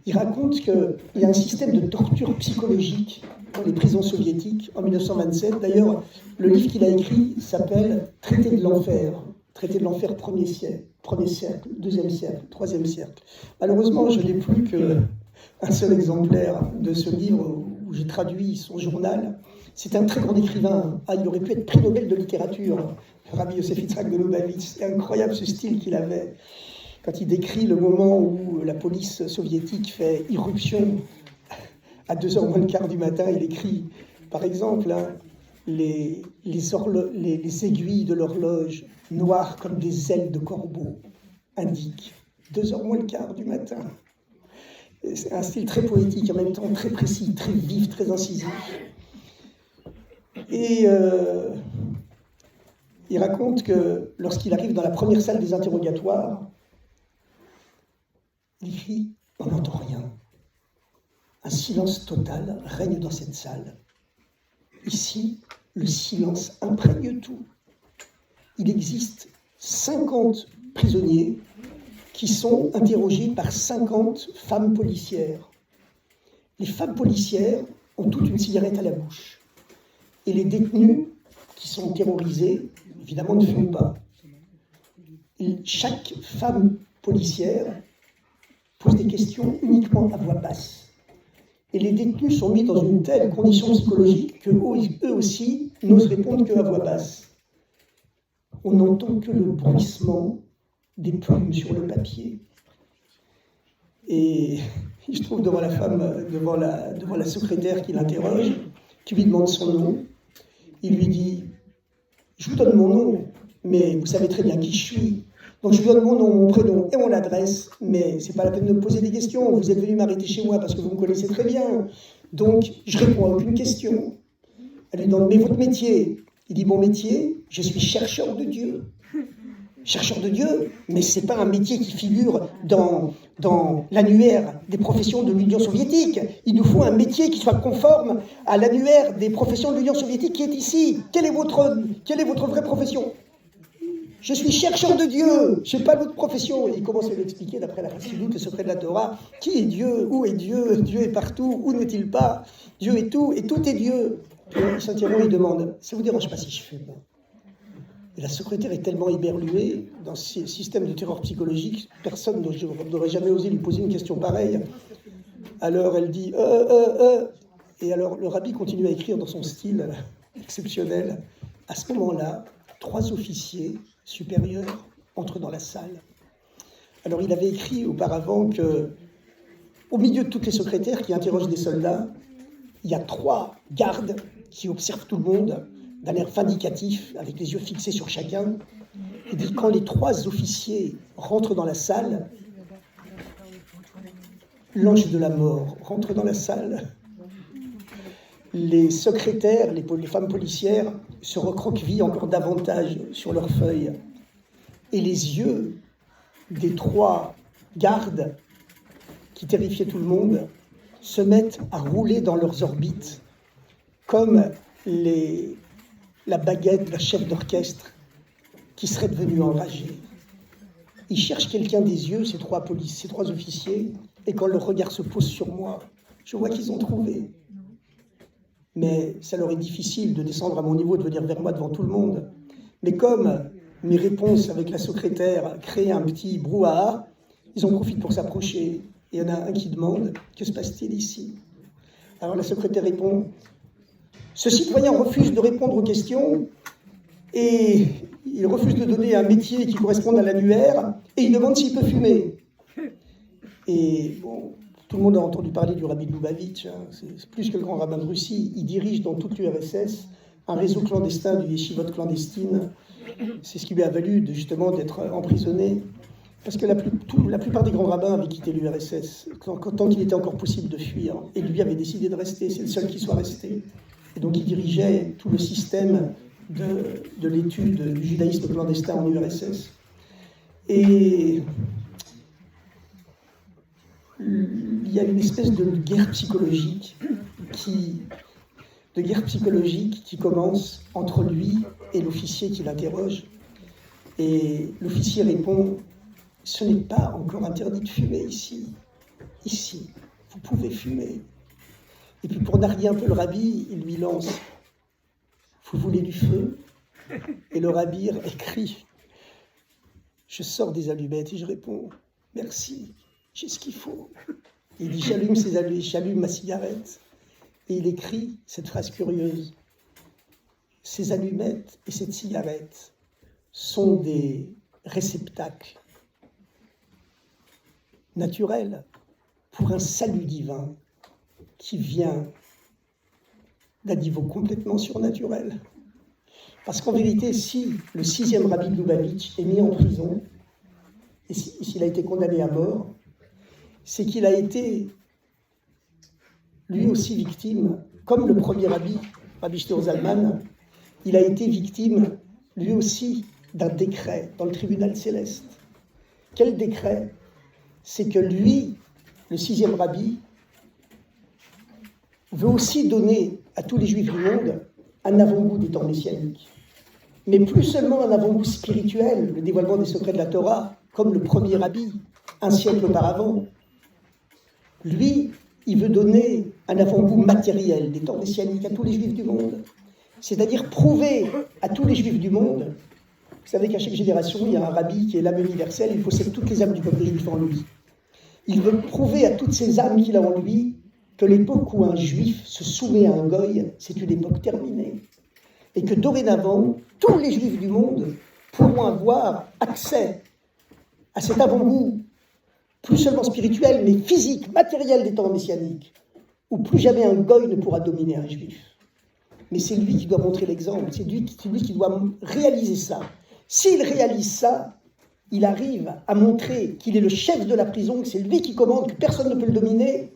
Il raconte qu'il y a un système de torture psychologique dans les prisons soviétiques en 1927. D'ailleurs, le livre qu'il a écrit s'appelle « Traité de l'enfer ». Traité de l'enfer, premier cercle, deuxième cercle, troisième cercle. Malheureusement, je n'ai plus qu'un seul exemplaire de ce livre où j'ai traduit son journal. C'est un très grand écrivain. Il aurait pu être prix Nobel de littérature. Rabbi Yosef Yitzhak de Lubavitch. C'est incroyable ce style qu'il avait. Quand il décrit le moment où la police soviétique fait irruption à 2h moins le quart du matin, il écrit, par exemple, les aiguilles de l'horloge, noires comme des ailes de corbeau, indiquent 2h moins le quart du matin. C'est un style très poétique, en même temps très précis, très vif, très incisif. Et il raconte que lorsqu'il arrive dans la première salle des interrogatoires, il crie « On n'entend rien ». Un silence total règne dans cette salle. Ici, le silence imprègne tout. Il existe 50 prisonniers qui sont interrogés par 50 femmes policières. Les femmes policières ont toutes une cigarette à la bouche. Et les détenus qui sont terrorisés, évidemment, ne fument pas. Et chaque femme policière pose des questions uniquement à voix basse. Et les détenus sont mis dans une telle condition psychologique qu'eux aussi n'osent répondre qu'à voix basse. On n'entend que le bruissement des plumes sur le papier. Et il se trouve devant la femme, devant la secrétaire qui l'interroge, qui lui demande son nom. Il lui dit « Je vous donne mon nom, mais vous savez très bien qui je suis. Donc je vous donne mon nom, mon prénom et mon adresse, mais c'est pas la peine de me poser des questions. Vous êtes venu m'arrêter chez moi parce que vous me connaissez très bien. Donc je réponds à aucune question. » Elle lui demande « Mais votre métier ?» Il dit « Mon métier, je suis chercheur de Dieu. » Chercheur de Dieu, mais c'est pas un métier qui figure dans l'annuaire des professions de l'Union soviétique. Il nous faut un métier qui soit conforme à l'annuaire des professions de l'Union soviétique qui est ici. Quelle est votre vraie profession ? Je suis chercheur de Dieu, je n'ai pas d'autre profession. Et il commence à lui expliquer, d'après la Chassidoute, le secret de la Torah, qui est Dieu, où est Dieu, Dieu est partout, où n'est-il pas, Dieu est tout, et tout est Dieu. Puis Saint-Yron, il demande, ça ne vous dérange pas si je fume? Et la secrétaire est tellement éberluée dans ce système de terreur psychologique, personne n'aurait jamais osé lui poser une question pareille. Alors elle dit Et alors le rabbi continue à écrire dans son style exceptionnel. À ce moment-là, 3 officiers supérieurs entrent dans la salle. Alors il avait écrit auparavant que, au milieu de toutes les secrétaires qui interrogent des soldats, il y a 3 gardes qui observent tout le monde d'un air vindicatif, avec les yeux fixés sur chacun. Il dit, quand les 3 officiers rentrent dans la salle, l'ange de la mort rentre dans la salle. Les secrétaires, les femmes policières, se recroquevillent encore davantage sur leurs feuilles. Et les yeux des 3 gardes, qui terrifiaient tout le monde, se mettent à rouler dans leurs orbites, comme la baguette d'un chef d'orchestre qui serait devenu enragé. Ils cherchent quelqu'un des yeux, ces 3 officiers, et quand leur regard se pose sur moi, je vois qu'ils ont trouvé. Mais ça leur est difficile de descendre à mon niveau, de venir vers moi devant tout le monde. Mais comme mes réponses avec la secrétaire créaient un petit brouhaha, ils en profitent pour s'approcher. Et il y en a un qui demande, que se passe-t-il ici? Alors la secrétaire répond, ce citoyen refuse de répondre aux questions et il refuse de donner un métier qui corresponde à l'annuaire et il demande s'il peut fumer. Et bon, tout le monde a entendu parler du rabbi de Lubavitch, hein, c'est plus que le grand rabbin de Russie. Il dirige dans toute l'URSS un réseau clandestin de yeshivot clandestines. C'est ce qui lui a valu justement d'être emprisonné. Parce que la plupart des grands rabbins avaient quitté l'URSS tant qu'il était encore possible de fuir. Et lui avait décidé de rester, c'est le seul qui soit resté. Et donc il dirigeait tout le système de l'étude du judaïsme clandestin en URSS. Et il y a une espèce de guerre psychologique qui commence entre lui et l'officier qui l'interroge. Et l'officier répond, ce n'est pas encore interdit de fumer ici. Ici, vous pouvez fumer. Et puis pour narguer un peu le rabbi, il lui lance, vous voulez du feu? Et le rabbi écrit, je sors des allumettes et je réponds, merci, j'ai ce qu'il faut. Et il dit, j'allume ma cigarette. Et il écrit cette phrase curieuse, ces allumettes et cette cigarette sont des réceptacles naturels pour un salut divin qui vient d'un niveau complètement surnaturel. Parce qu'en vérité, si le 6e rabbi de Lubavitch est mis en prison, et s'il a été condamné à mort, c'est qu'il a été lui aussi victime, comme le premier rabbi, Rabbi Shlomo Zalman, il a été victime lui aussi d'un décret dans le tribunal céleste. Quel décret? C'est que lui, le 6e rabbi, veut aussi donner à tous les juifs du monde un avant-goût des temps messianiques. Mais plus seulement un avant-goût spirituel, le dévoilement des secrets de la Torah, comme le premier rabbi, un siècle auparavant. Lui, il veut donner un avant-goût matériel des temps messianiques à tous les juifs du monde. C'est-à-dire prouver à tous les juifs du monde, vous savez qu'à chaque génération, il y a un rabbi qui est l'âme universelle, il possède toutes les âmes du peuple juif en lui. Il veut prouver à toutes ces âmes qu'il a en lui que l'époque où un juif se soumet à un goy, c'est une époque terminée. Et que dorénavant, tous les juifs du monde pourront avoir accès à cet avant-goût, plus seulement spirituel, mais physique, matériel des temps messianiques, où plus jamais un goy ne pourra dominer un juif. Mais c'est lui qui doit montrer l'exemple, c'est lui qui doit réaliser ça. S'il réalise ça, il arrive à montrer qu'il est le chef de la prison, que c'est lui qui commande, que personne ne peut le dominer.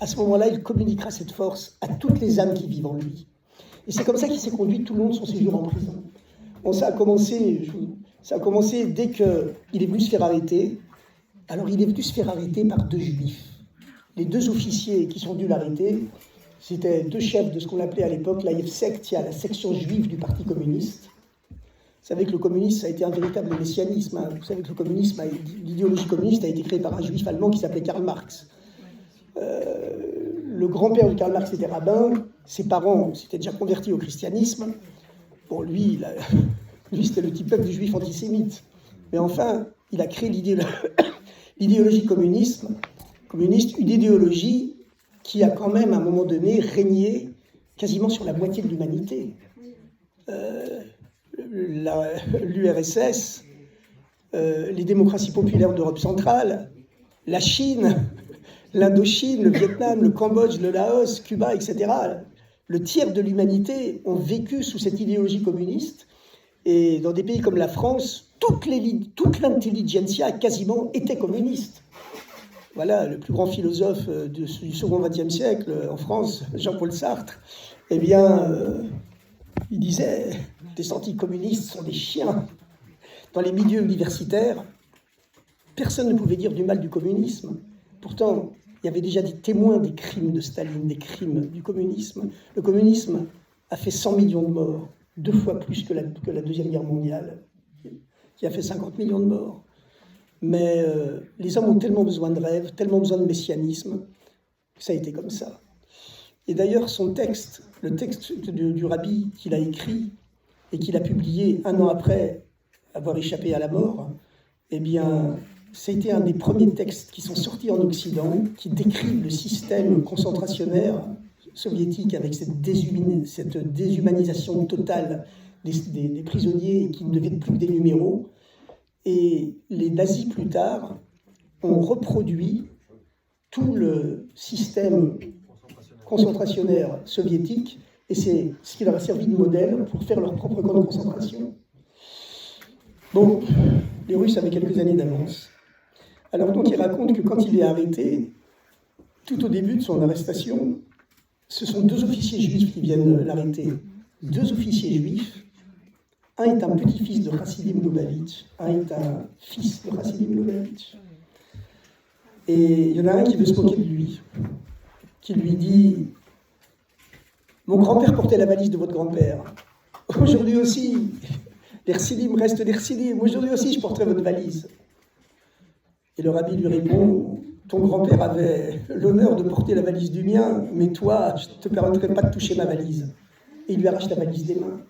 À ce moment-là, il communiquera cette force à toutes les âmes qui vivent en lui. Et c'est comme ça qu'il s'est conduit tout le long de son séjour en prison. Bon, ça a commencé dès qu'il est venu se faire arrêter. Alors, il est venu se faire arrêter par 2 juifs. Les 2 officiers qui sont venus l'arrêter, c'était 2 chefs de ce qu'on appelait à l'époque la Yevsek, la section juive du Parti communiste. savez que le communisme, ça a été un véritable messianisme. Hein. Vous savez que l'idéologie communiste a été créée par un juif allemand qui s'appelait Karl Marx. Le grand-père de Karl Marx était rabbin, ses parents s'étaient déjà convertis au christianisme. Bon, lui c'était le type du juif antisémite. Mais enfin, il a créé l'idéologie communiste, une idéologie qui a quand même, à un moment donné, régné quasiment sur la moitié de l'humanité. L'URSS, les démocraties populaires d'Europe centrale, la Chine, l'Indochine, le Vietnam, le Cambodge, le Laos, Cuba, etc. Le tiers de l'humanité ont vécu sous cette idéologie communiste. Et dans des pays comme la France, toute l'intelligentsia quasiment était communiste. Voilà, le plus grand philosophe du second XXe siècle en France, Jean-Paul Sartre, eh bien, il disait « des anticommunistes sont des chiens ». Dans les milieux universitaires, personne ne pouvait dire du mal du communisme. Pourtant, il y avait déjà des témoins des crimes de Staline, des crimes du communisme. Le communisme a fait 100 millions de morts, 2 fois plus que la Deuxième Guerre mondiale, qui a fait 50 millions de morts. Mais les hommes ont tellement besoin de rêves, tellement besoin de messianisme, que ça a été comme ça. Et d'ailleurs, son texte, le texte du rabbi qu'il a écrit et qu'il a publié 1 an après avoir échappé à la mort, eh bien, c'était un des premiers textes qui sont sortis en Occident, qui décrivent le système concentrationnaire soviétique avec cette déshumanisation totale des prisonniers qui ne devaient plus que des numéros. Et les nazis, plus tard, ont reproduit tout le système concentrationnaire soviétique, et c'est ce qui leur a servi de modèle pour faire leur propre camp de concentration. Bon, les Russes avaient quelques années d'avance. Alors donc il raconte que quand il est arrêté, tout au début de son arrestation, ce sont 2 officiers juifs qui viennent l'arrêter. 2 officiers juifs. Un est un petit-fils de Chassidim Lubavitch, un est un fils de Chassidim Lubavitch. Et il y en a un qui veut se moquer de lui, qui lui dit « Mon grand-père portait la valise de votre grand-père. Aujourd'hui aussi, les Chassidim restent des Chassidim. Aujourd'hui aussi, je porterai votre valise. » Et le rabbi lui répond « Ton grand-père avait l'honneur de porter la valise du mien, mais toi, je ne te permettrai pas de toucher ma valise. » Et il lui arrache la valise des mains.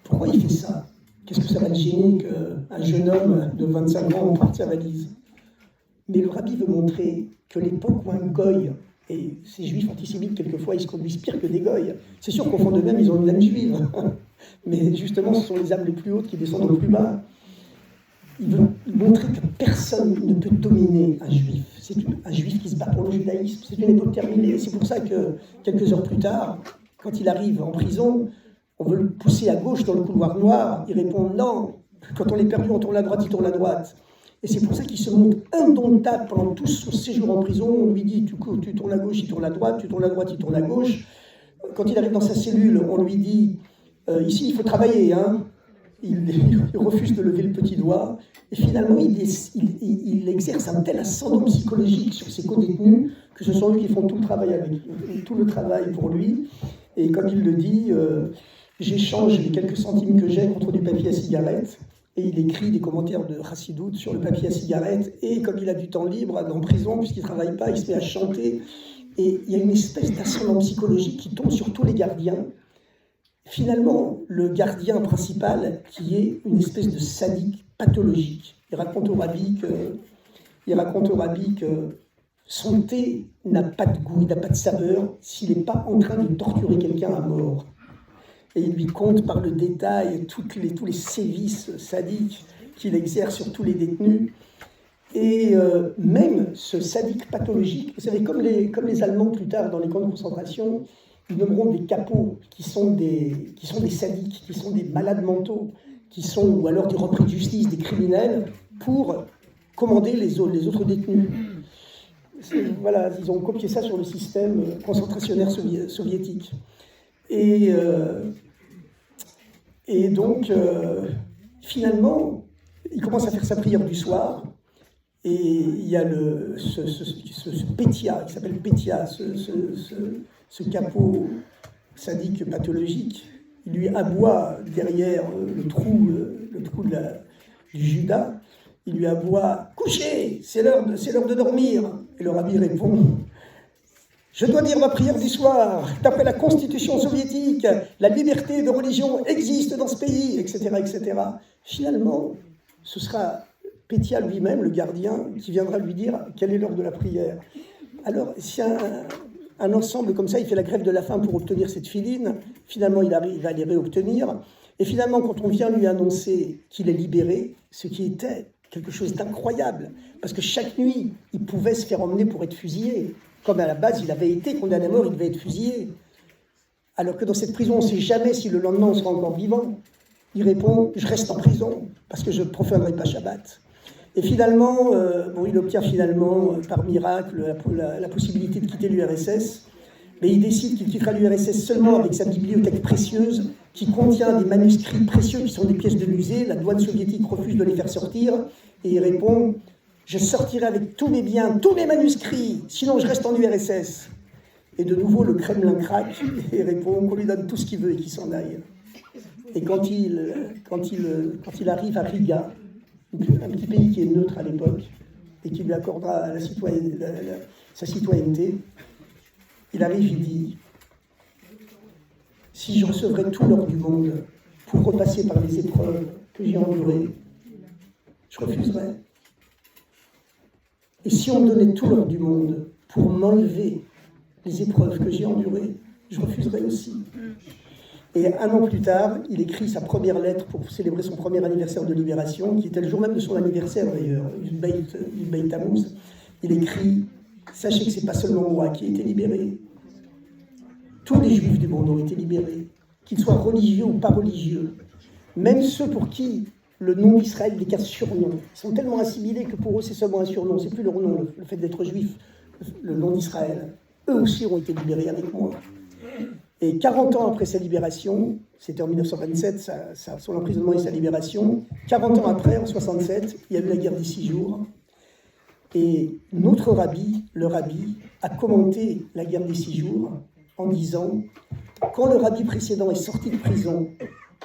Pourquoi il fait ça? Qu'est-ce que ça va le gêner qu'un jeune homme de 25 ans porte sa valise? Mais le rabbi veut montrer que l'époque où un goy, et ces juifs antisémites, quelquefois, ils se conduisent pire que des goys. C'est sûr qu'au fond d'eux-mêmes, ils ont une âme juive. Mais justement, ce sont les âmes les plus hautes qui descendent au plus bas. Il veut montrer que personne ne peut dominer un juif. C'est un juif qui se bat pour le judaïsme. C'est une époque terminée. C'est pour ça que, quelques heures plus tard, quand il arrive en prison, on veut le pousser à gauche dans le couloir noir. Il répond non. Quand on est perdu, on tourne à droite, il tourne à droite. Et c'est pour ça qu'il se montre indomptable pendant tout son séjour en prison. On lui dit, tu tournes à gauche, il tourne à droite, tu tournes à droite, il tourne à gauche. Quand il arrive dans sa cellule, on lui dit, ici, il faut travailler. Hein. Il refuse de lever le petit doigt. Et finalement, il exerce un tel ascendant psychologique sur ses co-détenus que ce sont eux qui font tout le travail pour lui. Et comme il le dit, j'échange les quelques centimes que j'ai contre du papier à cigarette. Et il écrit des commentaires de Chassidoute sur le papier à cigarette. Et comme il a du temps libre en prison, puisqu'il ne travaille pas, il se met à chanter. Et il y a une espèce d'ascendant psychologique qui tombe sur tous les gardiens. Finalement, le gardien principal, qui est une espèce de sadique pathologique, il raconte au rabbi que son thé n'a pas de goût, il n'a pas de saveur s'il n'est pas en train de torturer quelqu'un à mort. Et il lui compte par le détail tous les sévices sadiques qu'il exerce sur tous les détenus. Et même ce sadique pathologique, vous savez, comme les Allemands plus tard dans les camps de concentration, ils nommeront des capots qui sont des sadiques, qui sont des malades mentaux, ou alors des repris de justice, des criminels, pour commander les autres détenus. Voilà, ils ont copié ça sur le système concentrationnaire soviétique. Et donc, finalement, il commence à faire sa prière du soir, et il y a ce Pétia, qui s'appelle Pétia, ce capot sadique pathologique, il lui aboie derrière le trou du Judas, il lui aboie « Couchez, c'est l'heure de dormir !» Et le rabbi répond « Je dois dire ma prière du soir, d'après la constitution soviétique, la liberté de religion existe dans ce pays, etc. etc. » Finalement, ce sera Pétia lui-même, le gardien, qui viendra lui dire quelle est l'heure de la prière. Alors, si un ensemble comme ça, il fait la grève de la faim pour obtenir cette filine, finalement il arrive à les réobtenir, et finalement quand on vient lui annoncer qu'il est libéré, ce qui était quelque chose d'incroyable, parce que chaque nuit, il pouvait se faire emmener pour être fusillé, comme à la base il avait été condamné à mort, il devait être fusillé, alors que dans cette prison, on ne sait jamais si le lendemain on sera encore vivant. Il répond « Je reste en prison, parce que je ne profanerai pas Shabbat ». Et finalement, il obtient finalement, par miracle, la possibilité de quitter l'URSS, mais il décide qu'il quittera l'URSS seulement avec sa bibliothèque précieuse, qui contient des manuscrits précieux qui sont des pièces de musée. La douane soviétique refuse de les faire sortir, et il répond « Je sortirai avec tous mes biens, tous mes manuscrits, sinon je reste en URSS ». Et de nouveau, le Kremlin craque, et répond qu'on lui donne tout ce qu'il veut et qu'il s'en aille. Et quand il arrive à Riga, un petit pays qui est neutre à l'époque et qui lui accordera sa citoyenneté, il arrive, il dit « Si je recevrais tout l'or du monde pour repasser par les épreuves que j'ai endurées, je refuserais. Et si on me donnait tout l'or du monde pour m'enlever les épreuves que j'ai endurées, je refuserais aussi. » Et un an plus tard, il écrit sa première lettre pour célébrer son premier anniversaire de libération, qui était le jour même de son anniversaire d'ailleurs, du Beit Tammuz. Il écrit « Sachez que ce n'est pas seulement moi qui ai été libéré. Tous les juifs du monde ont été libérés, qu'ils soient religieux ou pas religieux. Même ceux pour qui le nom d'Israël n'est qu'un surnom. Ils sont tellement assimilés que pour eux c'est seulement un surnom, c'est plus leur nom, le fait d'être juif, le nom d'Israël. Eux aussi ont été libérés avec moi. » Et 40 ans après sa libération, c'était en 1927, son emprisonnement et sa libération, 40 ans après, en 67, il y a eu la guerre des 6 jours. Et notre rabbi, le rabbi, a commenté la guerre des 6 jours en disant « Quand le rabbi précédent est sorti de prison,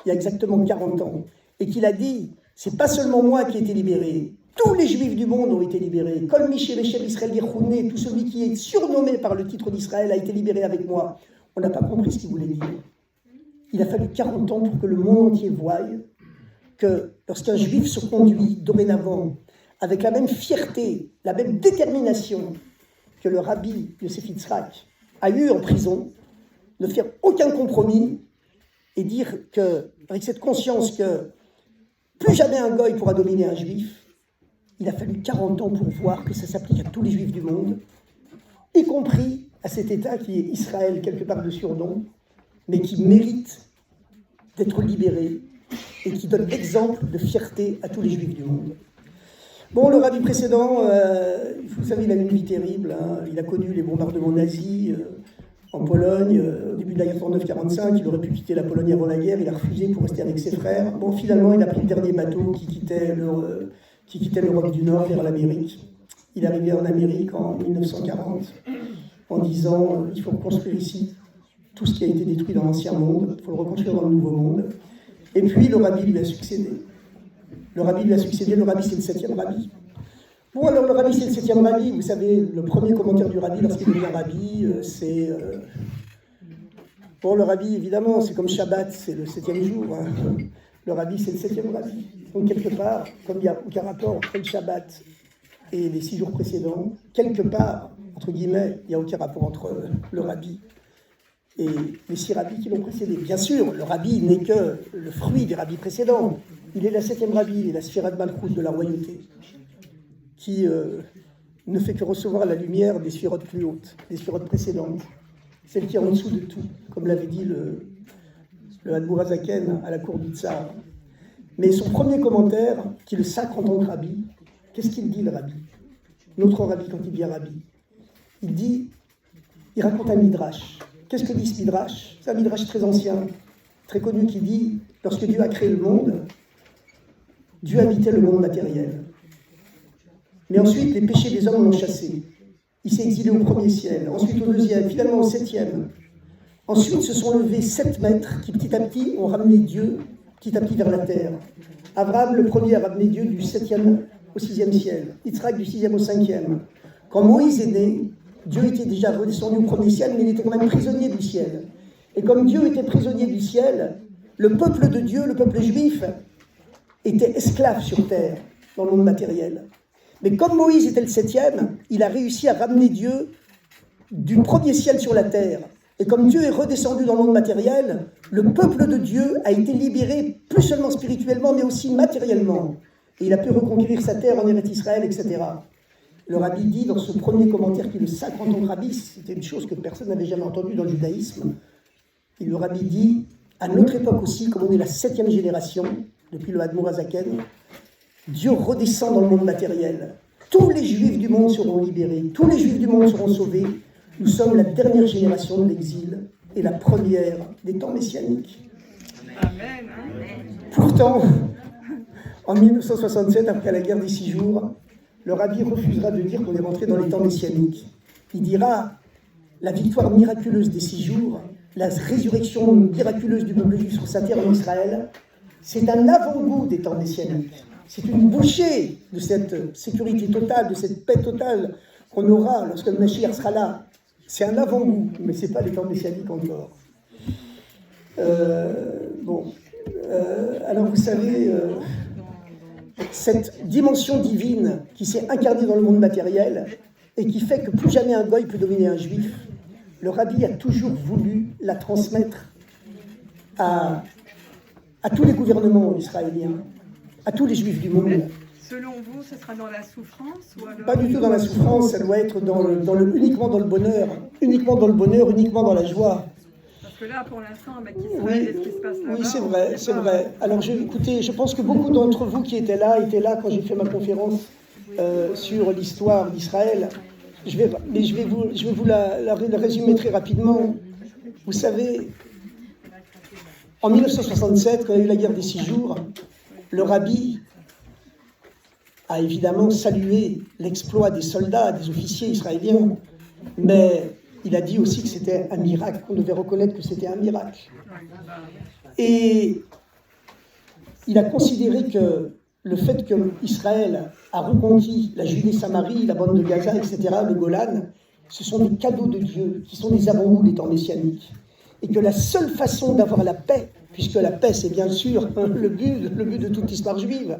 il y a exactement 40 ans, et qu'il a dit « C'est pas seulement moi qui ai été libéré, tous les juifs du monde ont été libérés. Kol Michel Israël Yechouné, tout celui qui est surnommé par le titre d'Israël a été libéré avec moi. » On n'a pas compris ce qu'il voulait dire. Il a fallu 40 ans pour que le monde entier voie que lorsqu'un juif se conduit dorénavant avec la même fierté, la même détermination que le rabbi Yosef Yitzhak a eu en prison, ne faire aucun compromis et dire que, avec cette conscience que plus jamais un goy pourra dominer un juif, il a fallu 40 ans pour voir que ça s'applique à tous les juifs du monde, y compris à cet État qui est Israël, quelque part de surnom, mais qui mérite d'être libéré et qui donne exemple de fierté à tous les juifs du monde. Bon, le rabbi précédent, vous savez, il a eu une vie terrible. Il a connu les bombardements nazis en Pologne, au début de la guerre 39-45. Il aurait pu quitter la Pologne avant la guerre, il a refusé pour rester avec ses frères. Bon, finalement, il a pris le dernier bateau qui quittait l'Europe du Nord vers l'Amérique. Il est arrivé en Amérique en 1940. En disant il faut reconstruire ici tout ce qui a été détruit dans l'ancien monde, il faut le reconstruire dans le nouveau monde. Et puis le rabbi lui a succédé. Le rabbi c'est le 7e rabbi. Bon, alors le rabbi c'est le 7e rabbi, vous savez, le premier commentaire du rabbi lorsqu'il devient rabbi, c'est... Bon, le rabbi, évidemment, c'est comme Shabbat, c'est le 7e jour. Le rabbi c'est le 7e rabbi. Donc quelque part, comme il n'y a aucun rapport entre le Shabbat et les 6 jours précédents, quelque part, entre guillemets, il n'y a aucun rapport entre le rabbi et les 6 rabbis qui l'ont précédé. Bien sûr, le rabbi n'est que le fruit des rabbis précédents. Il est la 7e rabbi, il est la Sfirat Malchut de la royauté, qui ne fait que recevoir la lumière des sphirotes plus hautes, des sphirotes précédentes, celle qui est en dessous de tout, comme l'avait dit le Admour Hazaken à la cour du Tsar. Mais son premier commentaire, qui le sacre en tant que rabbi, qu'est-ce qu'il dit le rabbi? Notre rabbi, quand il devient rabbi, il raconte un midrash. Qu'est-ce que dit ce midrash? C'est un midrash très ancien, très connu, qui dit, lorsque Dieu a créé le monde, Dieu habitait le monde matériel. Mais ensuite, les péchés des hommes l'ont chassé. Il s'est exilé au 1er ciel, ensuite au 2e, finalement au 7e. Ensuite, se sont levés 7 maîtres qui, petit à petit, ont ramené Dieu, petit à petit, vers la terre. Abraham, le premier, a ramené Dieu du 7e au 6e ciel. Yitzhak, du 6e au 5e. Quand Moïse est né, Dieu était déjà redescendu au premier ciel, mais il était quand même prisonnier du ciel. Et comme Dieu était prisonnier du ciel, le peuple de Dieu, le peuple juif, était esclave sur terre, dans le monde matériel. Mais comme Moïse était le 7e, il a réussi à ramener Dieu du premier ciel sur la terre. Et comme Dieu est redescendu dans le monde matériel, le peuple de Dieu a été libéré, plus seulement spirituellement, mais aussi matériellement. Et il a pu reconquérir sa terre en Eretz Israël, etc. Le rabbi dit dans ce premier commentaire qui est le sacre en tant que rabbi, c'était une chose que personne n'avait jamais entendue dans le judaïsme. Et le rabbi dit, à notre époque aussi, comme on est la 7e génération, depuis le Admour Hazaken, Dieu redescend dans le monde matériel. Tous les juifs du monde seront libérés, tous les juifs du monde seront sauvés. Nous sommes la dernière génération de l'exil et la première des temps messianiques. Amen. Pourtant, en 1967, après la guerre des 6 jours, le rabbi refusera de dire qu'on est rentré dans les temps messianiques. Il dira la victoire miraculeuse des 6 jours, la résurrection miraculeuse du peuple juif sur sa terre en Israël, c'est un avant-goût des temps messianiques. C'est une bouchée de cette sécurité totale, de cette paix totale qu'on aura lorsque le Mashiach sera là. C'est un avant-goût, mais ce n'est pas les temps messianiques encore. Alors vous savez, cette dimension divine qui s'est incarnée dans le monde matériel et qui fait que plus jamais un goy peut dominer un juif, le rabbi a toujours voulu la transmettre à tous les gouvernements israéliens, à tous les juifs du monde. Selon vous, ce sera dans la souffrance ou alors... Pas du tout dans la souffrance, ça doit être uniquement dans le bonheur, uniquement dans la joie. Parce que là, pour l'instant, avec Israël et ce qui se passe là-bas... Oui, c'est vrai. Alors, écoutez, je pense que beaucoup d'entre vous qui étaient là quand j'ai fait ma conférence sur l'histoire d'Israël. Je vais vous la résumer très rapidement. Vous savez, en 1967, quand il y a eu la guerre des 6 jours, le rabbi a évidemment salué l'exploit des soldats, des officiers israéliens, mais il a dit aussi que c'était un miracle, qu'on devait reconnaître que c'était un miracle. Et il a considéré que le fait qu'Israël a reconquis la Judée-Samarie, la bande de Gaza, etc., le Golan, ce sont des cadeaux de Dieu, qui sont des avant-goûts des temps messianiques. Et que la seule façon d'avoir la paix, puisque la paix c'est bien sûr le but de toute l'histoire juive,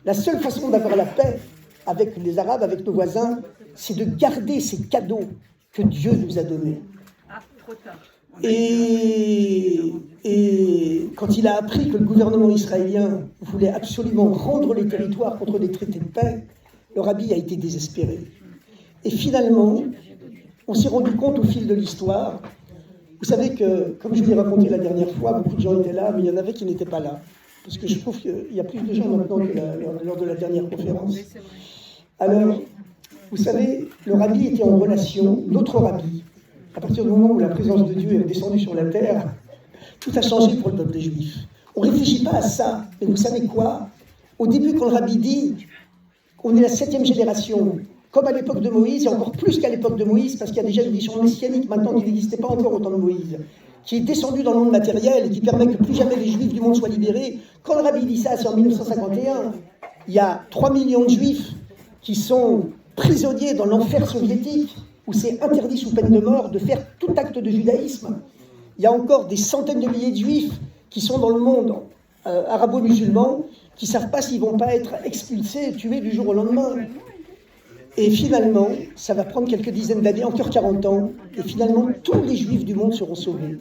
la seule façon d'avoir la paix avec les Arabes, avec nos voisins, c'est de garder ces cadeaux que Dieu nous a donnés. Ah, trop tard. Et quand il a appris que le gouvernement israélien voulait absolument rendre les territoires contre des traités de paix, le rabbi a été désespéré. Et finalement, on s'est rendu compte au fil de l'histoire, vous savez que, comme je vous l'ai raconté la dernière fois, beaucoup de gens étaient là, mais il y en avait qui n'étaient pas là. Parce que je trouve qu'il y a plus de gens maintenant que lors de la dernière conférence. Alors, vous savez, le rabbi était en relation, notre rabbi, à partir du moment où la présence de Dieu est descendue sur la terre, tout a changé pour le peuple juif. On ne réfléchit pas à ça, mais vous savez quoi? Au début, quand le rabbi dit qu'on est la 7e génération, comme à l'époque de Moïse, et encore plus qu'à l'époque de Moïse, parce qu'il y a déjà une vision messianique maintenant qui n'existait pas encore au temps de Moïse, qui est descendu dans le monde matériel et qui permet que plus jamais les juifs du monde soient libérés. Quand le rabbi dit ça, c'est en 1951, il y a 3 millions de juifs qui sont prisonniers dans l'enfer soviétique, où c'est interdit sous peine de mort de faire tout acte de judaïsme. Il y a encore des centaines de milliers de juifs qui sont dans le monde arabo-musulman, qui ne savent pas s'ils ne vont pas être expulsés, tués du jour au lendemain. Et finalement, ça va prendre quelques dizaines d'années, encore 40 ans, et finalement, tous les juifs du monde seront sauvés.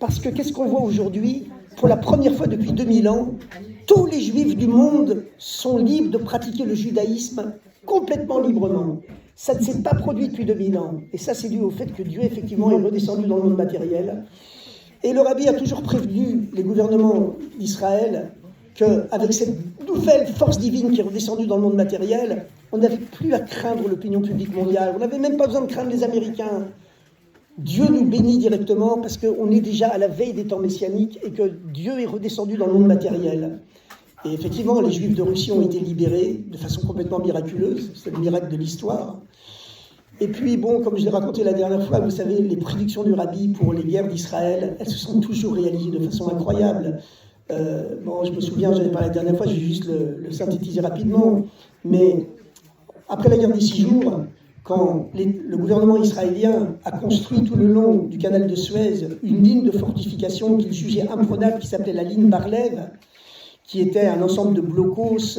Parce que qu'est-ce qu'on voit aujourd'hui? Pour la première fois depuis 2000 ans, tous les juifs du monde sont libres de pratiquer le judaïsme complètement librement. Ça ne s'est pas produit depuis 2000 ans. Et ça, c'est dû au fait que Dieu, effectivement, est redescendu dans le monde matériel. Et le rabbi a toujours prévenu les gouvernements d'Israël qu'avec cette nouvelle force divine qui est redescendue dans le monde matériel, on n'avait plus à craindre l'opinion publique mondiale. On n'avait même pas besoin de craindre les Américains. Dieu nous bénit directement parce qu'on est déjà à la veille des temps messianiques et que Dieu est redescendu dans le monde matériel. Et effectivement, les Juifs de Russie ont été libérés de façon complètement miraculeuse. C'est le miracle de l'histoire. Et puis, bon, comme je l'ai raconté la dernière fois, vous savez, les prédictions du Rabbi pour les guerres d'Israël, elles se sont toujours réalisées de façon incroyable. Bon, je me souviens, j'avais parlé la dernière fois, je vais juste le synthétiser rapidement, mais après la guerre des 6 jours, quand le gouvernement israélien a construit tout le long du canal de Suez une ligne de fortification qu'il jugeait imprenable, qui s'appelait la ligne Bar-Lev, qui était un ensemble de blocos,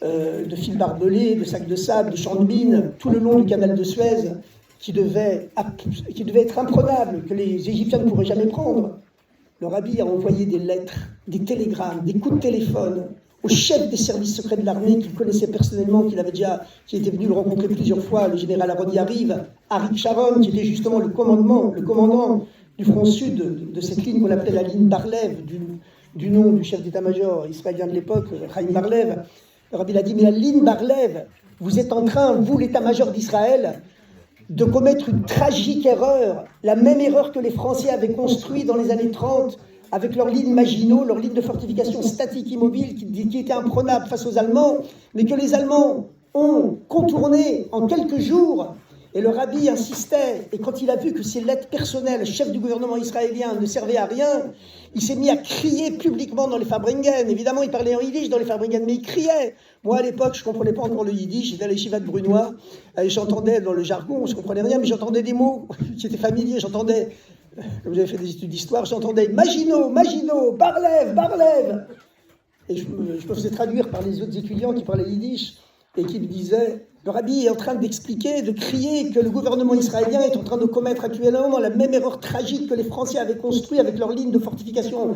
de fils barbelés, de sacs de sable, de champs de mines, tout le long du canal de Suez, qui devait être imprenable, que les Égyptiens ne pourraient jamais prendre. Le Rabbi a envoyé des lettres, des télégrammes, des coups de téléphone au chef des services secrets de l'armée qu'il connaissait personnellement, qui était venu le rencontrer plusieurs fois, le général Aaron Yariv, Arik Sharon, qui était justement le commandant du front sud de cette ligne qu'on appelait la ligne Bar-Lev, du nom du chef d'état-major israélien de l'époque, Chaim Bar-Lev. Le Rabbi a dit, mais la ligne Bar-Lev, vous êtes en train, vous, l'état-major d'Israël, de commettre une tragique erreur, la même erreur que les Français avaient construite dans les années 30 avec leurs lignes Maginot, leur ligne de fortification statique immobile qui était imprenable face aux Allemands, mais que les Allemands ont contourné en quelques jours. Et le Rabbi insistait, et quand il a vu que ses lettres personnelles, chef du gouvernement israélien, ne servaient à rien, il s'est mis à crier publiquement dans les Farbringen. Évidemment, il parlait en yiddish dans les Farbringen, mais il criait. Moi, à l'époque, je ne comprenais pas encore le yiddish, j'étais à l'Yeshiva de Brunois, et j'entendais dans le jargon, je ne comprenais rien, mais j'entendais des mots qui étaient familiers, j'entendais, comme j'avais fait des études d'histoire, j'entendais Maginot, Bar-Lev. Et je me faisais traduire par les autres étudiants qui parlaient yiddish, et qui me disaient, le Rabbi est en train d'expliquer, de crier que le gouvernement israélien est en train de commettre actuellement la même erreur tragique que les Français avaient construite avec leur ligne de fortification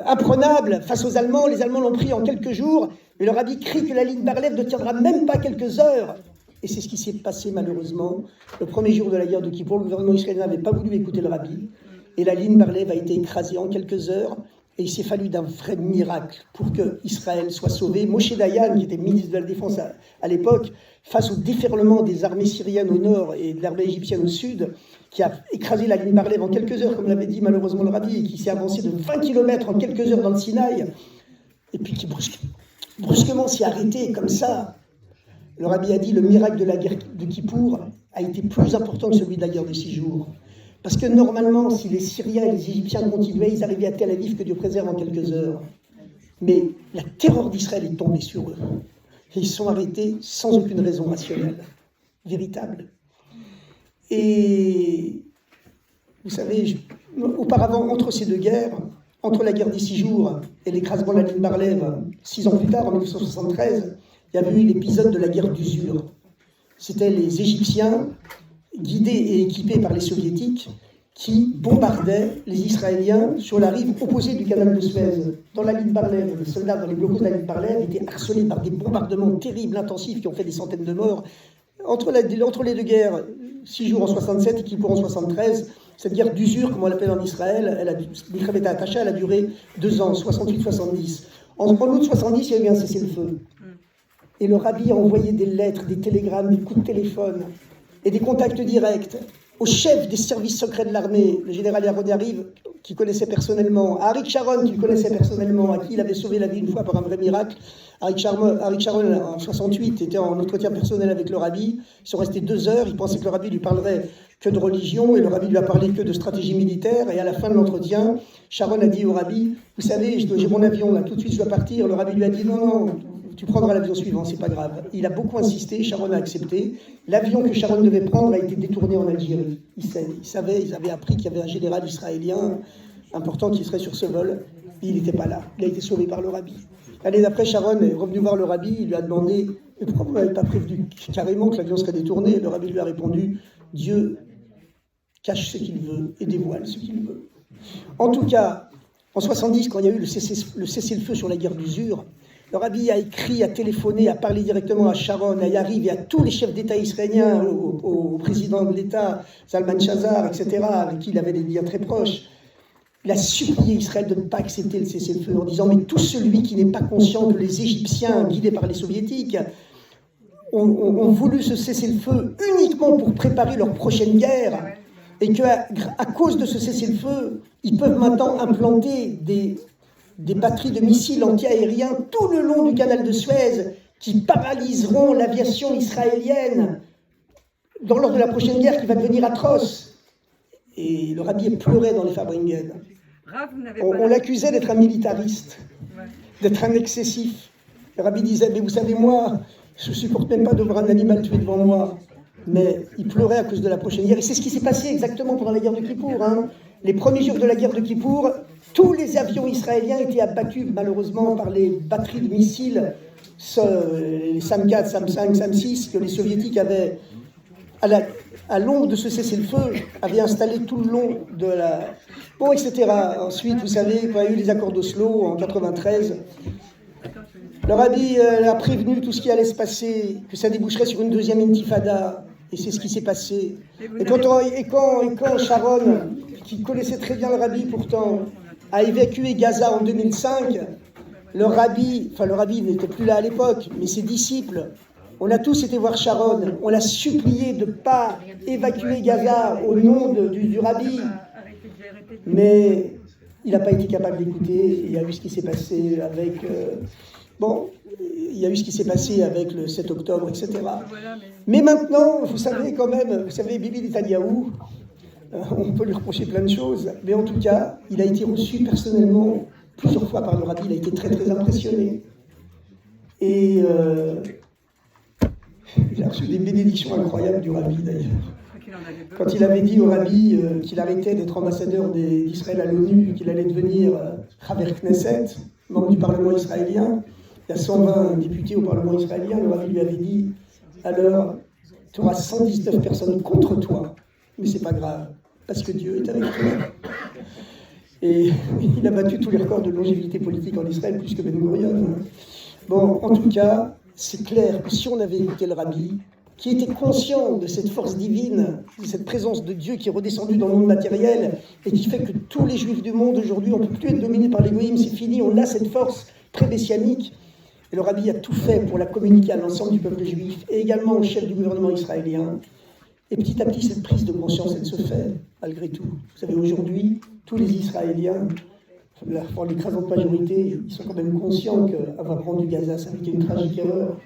imprenable face aux Allemands. Les Allemands l'ont pris en quelques jours, et le Rabbi crie que la ligne Bar-Lev ne tiendra même pas quelques heures. Et c'est ce qui s'est passé malheureusement. Le premier jour de la guerre de Kippour, le gouvernement israélien n'avait pas voulu écouter le Rabbi, et la ligne Bar-Lev a été écrasée en quelques heures. Et il s'est fallu d'un vrai miracle pour que Israël soit sauvé. Moshe Dayan, qui était ministre de la Défense à l'époque, face au déferlement des armées syriennes au nord et de l'armée égyptienne au sud, qui a écrasé la ligne Bar-Lev en quelques heures, comme l'avait dit malheureusement le Rabbi, et qui s'est avancé de 20 km en quelques heures dans le Sinaï, et puis qui brusquement s'est arrêté comme ça. Le Rabbi a dit le miracle de la guerre de Kippour a été plus important que celui de la guerre de 6 jours. Parce que normalement, si les Syriens et les Égyptiens continuaient, ils arrivaient à Tel Aviv, que Dieu préserve, en quelques heures. Mais la terreur d'Israël est tombée sur eux. Et ils sont arrêtés sans aucune raison rationnelle, véritable. Et vous savez, auparavant, entre ces deux guerres, entre la guerre des 6 jours et l'écrasement de la ligne Bar-Lev, 6 ans plus tard, en 1973, il y avait eu l'épisode de la guerre d'usure. C'était les Égyptiens, guidés et équipés par les Soviétiques, qui bombardaient les Israéliens sur la rive opposée du canal de Suez. Dans la ligne Bar-Lev, les soldats dans les blocos de la ligne Bar-Lev étaient harcelés par des bombardements terribles, intensifs, qui ont fait des centaines de morts. Entre les deux guerres, 6 jours en 67 et Kippour en 73, cette guerre d'usure, comme on l'appelle en Israël, Milchemet HaHatasha, elle a duré 2 ans, 68-70. En août 70, il y a eu un cessez-le-feu. Et le Rabbi a envoyé des lettres, des télégrammes, des coups de téléphone et des contacts directs au chef des services secrets de l'armée, le général Aaron Yariv, qui connaissait personnellement, à Arik Sharon, qu'il connaissait personnellement, à qui il avait sauvé la vie une fois par un vrai miracle. Arik Sharon, en 68, était en entretien personnel avec le Rabbi. Ils sont restés 2 heures, il pensait que le Rabbi lui parlerait que de religion, et le Rabbi lui a parlé que de stratégie militaire, et à la fin de l'entretien, Sharon a dit au Rabbi, vous savez, j'ai mon avion, là, tout de suite je dois partir. Le Rabbi lui a dit, non, tu prendras l'avion suivant, c'est pas grave. Il a beaucoup insisté, Sharon a accepté. L'avion que Sharon devait prendre a été détourné en Algérie. Ils avaient appris qu'il y avait un général israélien important qui serait sur ce vol. Et il n'était pas là. Il a été sauvé par le Rabbi. L'année d'après, Sharon est revenu voir le Rabbi. Il lui a demandé, mais pourquoi vous n'avez pas prévenu carrément que l'avion serait détourné? Le Rabbi lui a répondu, Dieu cache ce qu'il veut et dévoile ce qu'il veut. En tout cas, en 70, quand il y a eu le cessez-le-feu sur la guerre d'usure, le Rabbi a écrit, a téléphoné, a parlé directement à Sharon, à Yariv et à tous les chefs d'État israéliens, au président de l'État, Zalman Shazar, etc., avec qui il avait des liens très proches. Il a supplié Israël de ne pas accepter le cessez-le-feu en disant « Mais tout celui qui n'est pas conscient que les Égyptiens, guidés par les Soviétiques, ont voulu ce cessez-le-feu uniquement pour préparer leur prochaine guerre et qu'à cause de ce cessez-le-feu, ils peuvent maintenant implanter des batteries de missiles anti-aériens tout le long du canal de Suez qui paralyseront l'aviation israélienne. lors de la prochaine guerre qui va devenir atroce. Et le rabbi pleurait dans les Fabringen. On l'accusait d'être un militariste, d'être un excessif. Le rabbi disait, mais vous savez, moi, je ne supporte même pas de voir un animal tué devant moi. Mais il pleurait à cause de la prochaine guerre. Et c'est ce qui s'est passé exactement pendant la guerre de Kippour. Hein. Les premiers jours de la guerre de Kippour, tous les avions israéliens étaient abattus malheureusement par les batteries de missiles, les SAM-4, SAM-5, SAM-6, que les soviétiques avaient, à l'ombre de ce cessez-le-feu, avaient installé tout le long de la... Bon, etc. Ensuite, vous savez, quand il y a eu les accords d'Oslo en 93, le rabbi a prévenu tout ce qui allait se passer, que ça déboucherait sur une deuxième intifada, et c'est ce qui s'est passé. Et quand Sharon, qui connaissait très bien le rabbi pourtant, a évacué Gaza en 2005, le rabbi n'était plus là à l'époque, mais ses disciples, on a tous été voir Sharon, on l'a supplié de ne pas évacuer Gaza au nom du rabbi, mais il n'a pas été capable d'écouter. Il y a eu ce qui s'est passé avec... il y a eu ce qui s'est passé avec le 7 octobre, etc. Mais maintenant, vous savez quand même, Bibi Netanyahou, on peut lui reprocher plein de choses, mais en tout cas, il a été reçu personnellement plusieurs fois par le rabbi, il a été très très impressionné. Et il a reçu des bénédictions incroyables du rabbi d'ailleurs. Quand il avait dit au rabbi qu'il arrêtait d'être ambassadeur d'Israël à l'ONU, qu'il allait devenir Chaver Knesset, membre du Parlement israélien, il y a 120 députés au Parlement israélien, le rabbi lui avait dit « Alors, tu auras 119 personnes contre toi, mais c'est pas grave, parce que Dieu est avec toi. » Et il a battu tous les records de longévité politique en Israël, plus que Ben Gurion. Bon, en tout cas, c'est clair que si on avait écouté le rabbi, qui était conscient de cette force divine, de cette présence de Dieu qui est redescendue dans le monde matériel, et qui fait que tous les juifs du monde aujourd'hui, on ne peut plus être dominés par l'égoïsme, c'est fini, on a cette force très messianique. Et le rabbi a tout fait pour la communiquer à l'ensemble du peuple juif, et également au chef du gouvernement israélien. Et petit à petit, cette prise de conscience, elle se fait, malgré tout. Vous savez, aujourd'hui, tous les Israéliens, pour l'écrasante majorité, ils sont quand même conscients qu'avoir rendu Gaza, ça avait été une tragique erreur.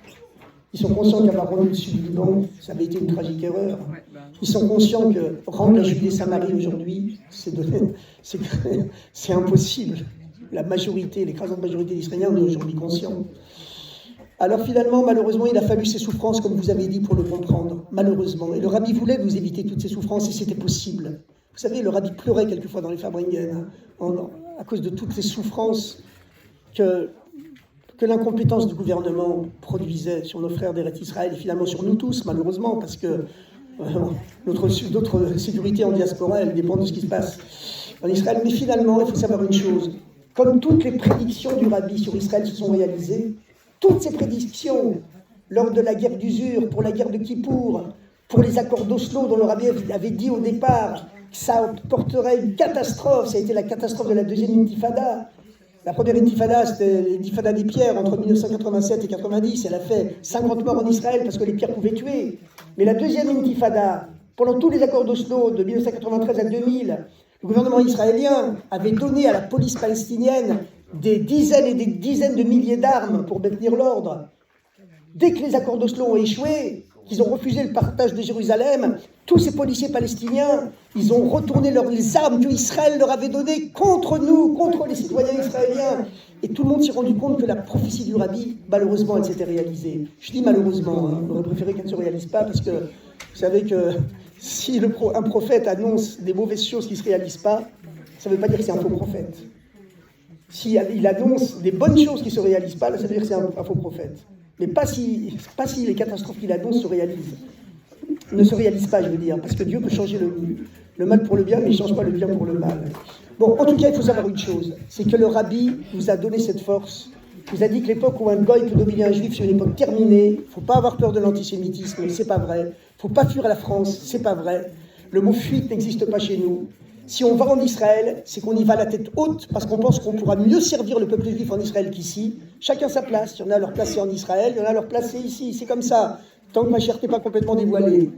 Ils sont conscients qu'avoir rendu le sud du Liban, ça avait été une tragique erreur. Ils sont conscients que rendre la Judée-Samarie aujourd'hui, c'est impossible. La majorité, l'écrasante majorité des Israéliens en est aujourd'hui conscients. Alors finalement, malheureusement, il a fallu ces souffrances, comme vous avez dit, pour le comprendre. Malheureusement. Et le rabbi voulait nous éviter toutes ces souffrances, et c'était possible. Vous savez, le rabbi pleurait quelquefois dans les Fabringen, à cause de toutes ces souffrances que l'incompétence du gouvernement produisait sur nos frères d'Eretz Israël, et finalement sur nous tous, malheureusement, parce que notre sécurité en diaspora, elle dépend de ce qui se passe en Israël. Mais finalement, il faut savoir une chose. Comme toutes les prédictions du rabbi sur Israël se sont réalisées, toutes ces prédictions, lors de la guerre d'usure, pour la guerre de Kippour, pour les accords d'Oslo, dont le rabbi avait dit au départ que ça porterait une catastrophe, ça a été la catastrophe de la deuxième intifada. La première intifada, c'était l'intifada des pierres entre 1987 et 90. Elle a fait 50 morts en Israël parce que les pierres pouvaient tuer. Mais la deuxième intifada, pendant tous les accords d'Oslo de 1993 à 2000, le gouvernement israélien avait donné à la police palestinienne des dizaines et des dizaines de milliers d'armes pour maintenir l'ordre. Dès que les accords d'Oslo ont échoué, qu'ils ont refusé le partage de Jérusalem, tous ces policiers palestiniens, ils ont retourné les armes que Israël leur avait données contre nous, contre les citoyens israéliens. Et tout le monde s'est rendu compte que la prophétie du rabbi, malheureusement, elle s'était réalisée. Je dis malheureusement, on aurait préféré qu'elle ne se réalise pas, parce que vous savez que si un prophète annonce des mauvaises choses qui ne se réalisent pas, ça ne veut pas dire que c'est un faux prophète. Si il annonce des bonnes choses qui ne se réalisent pas, ça veut dire que c'est un faux prophète. Mais pas si les catastrophes qu'il annonce ne se réalisent pas, je veux dire, parce que Dieu peut changer le mal pour le bien, mais il ne change pas le bien pour le mal. Bon, en tout cas, il faut savoir une chose, c'est que le rabbi nous a donné cette force. Il nous a dit que l'époque où un goy peut dominer un juif, c'est une époque terminée. Il ne faut pas avoir peur de l'antisémitisme, c'est pas vrai. Il ne faut pas fuir la France, c'est pas vrai. Le mot fuite n'existe pas chez nous. Si on va en Israël, c'est qu'on y va la tête haute, parce qu'on pense qu'on pourra mieux servir le peuple juif en Israël qu'ici. Chacun sa place. Il y en a à leur placer en Israël, il y en a à leur placer ici. C'est comme ça, tant que ma chair n'est pas complètement dévoilée.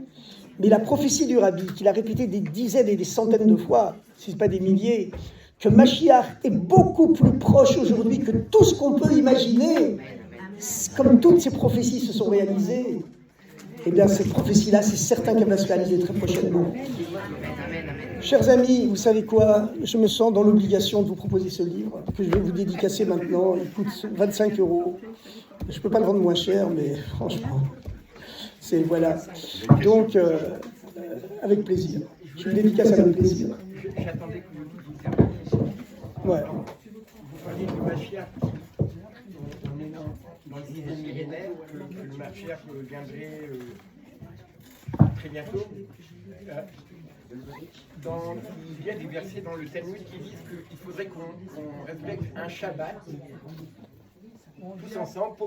Mais la prophétie du rabbi, qu'il a répétée des dizaines et des centaines de fois, si ce n'est pas des milliers, que Mashiach est beaucoup plus proche aujourd'hui que tout ce qu'on peut imaginer, comme toutes ces prophéties se sont réalisées. eh bien cette prophétie-là, c'est certain qu'elle va se réaliser très prochainement. Chers amis, vous savez quoi? Je me sens dans l'obligation de vous proposer ce livre, que je vais vous dédicacer maintenant. Il coûte 25 €. Je ne peux pas le vendre moins cher, mais franchement, c'est voilà. Donc, avec plaisir. Je le dédicace avec plaisir. J'attendais que vous Ouais. Vous parliez du Mashiach. On est dans le 10e millénaire, que le Mashiach viendrait très bientôt. Il y a des versets dans le Talmud qui disent qu'il faudrait qu'on respecte un Shabbat tous ensemble.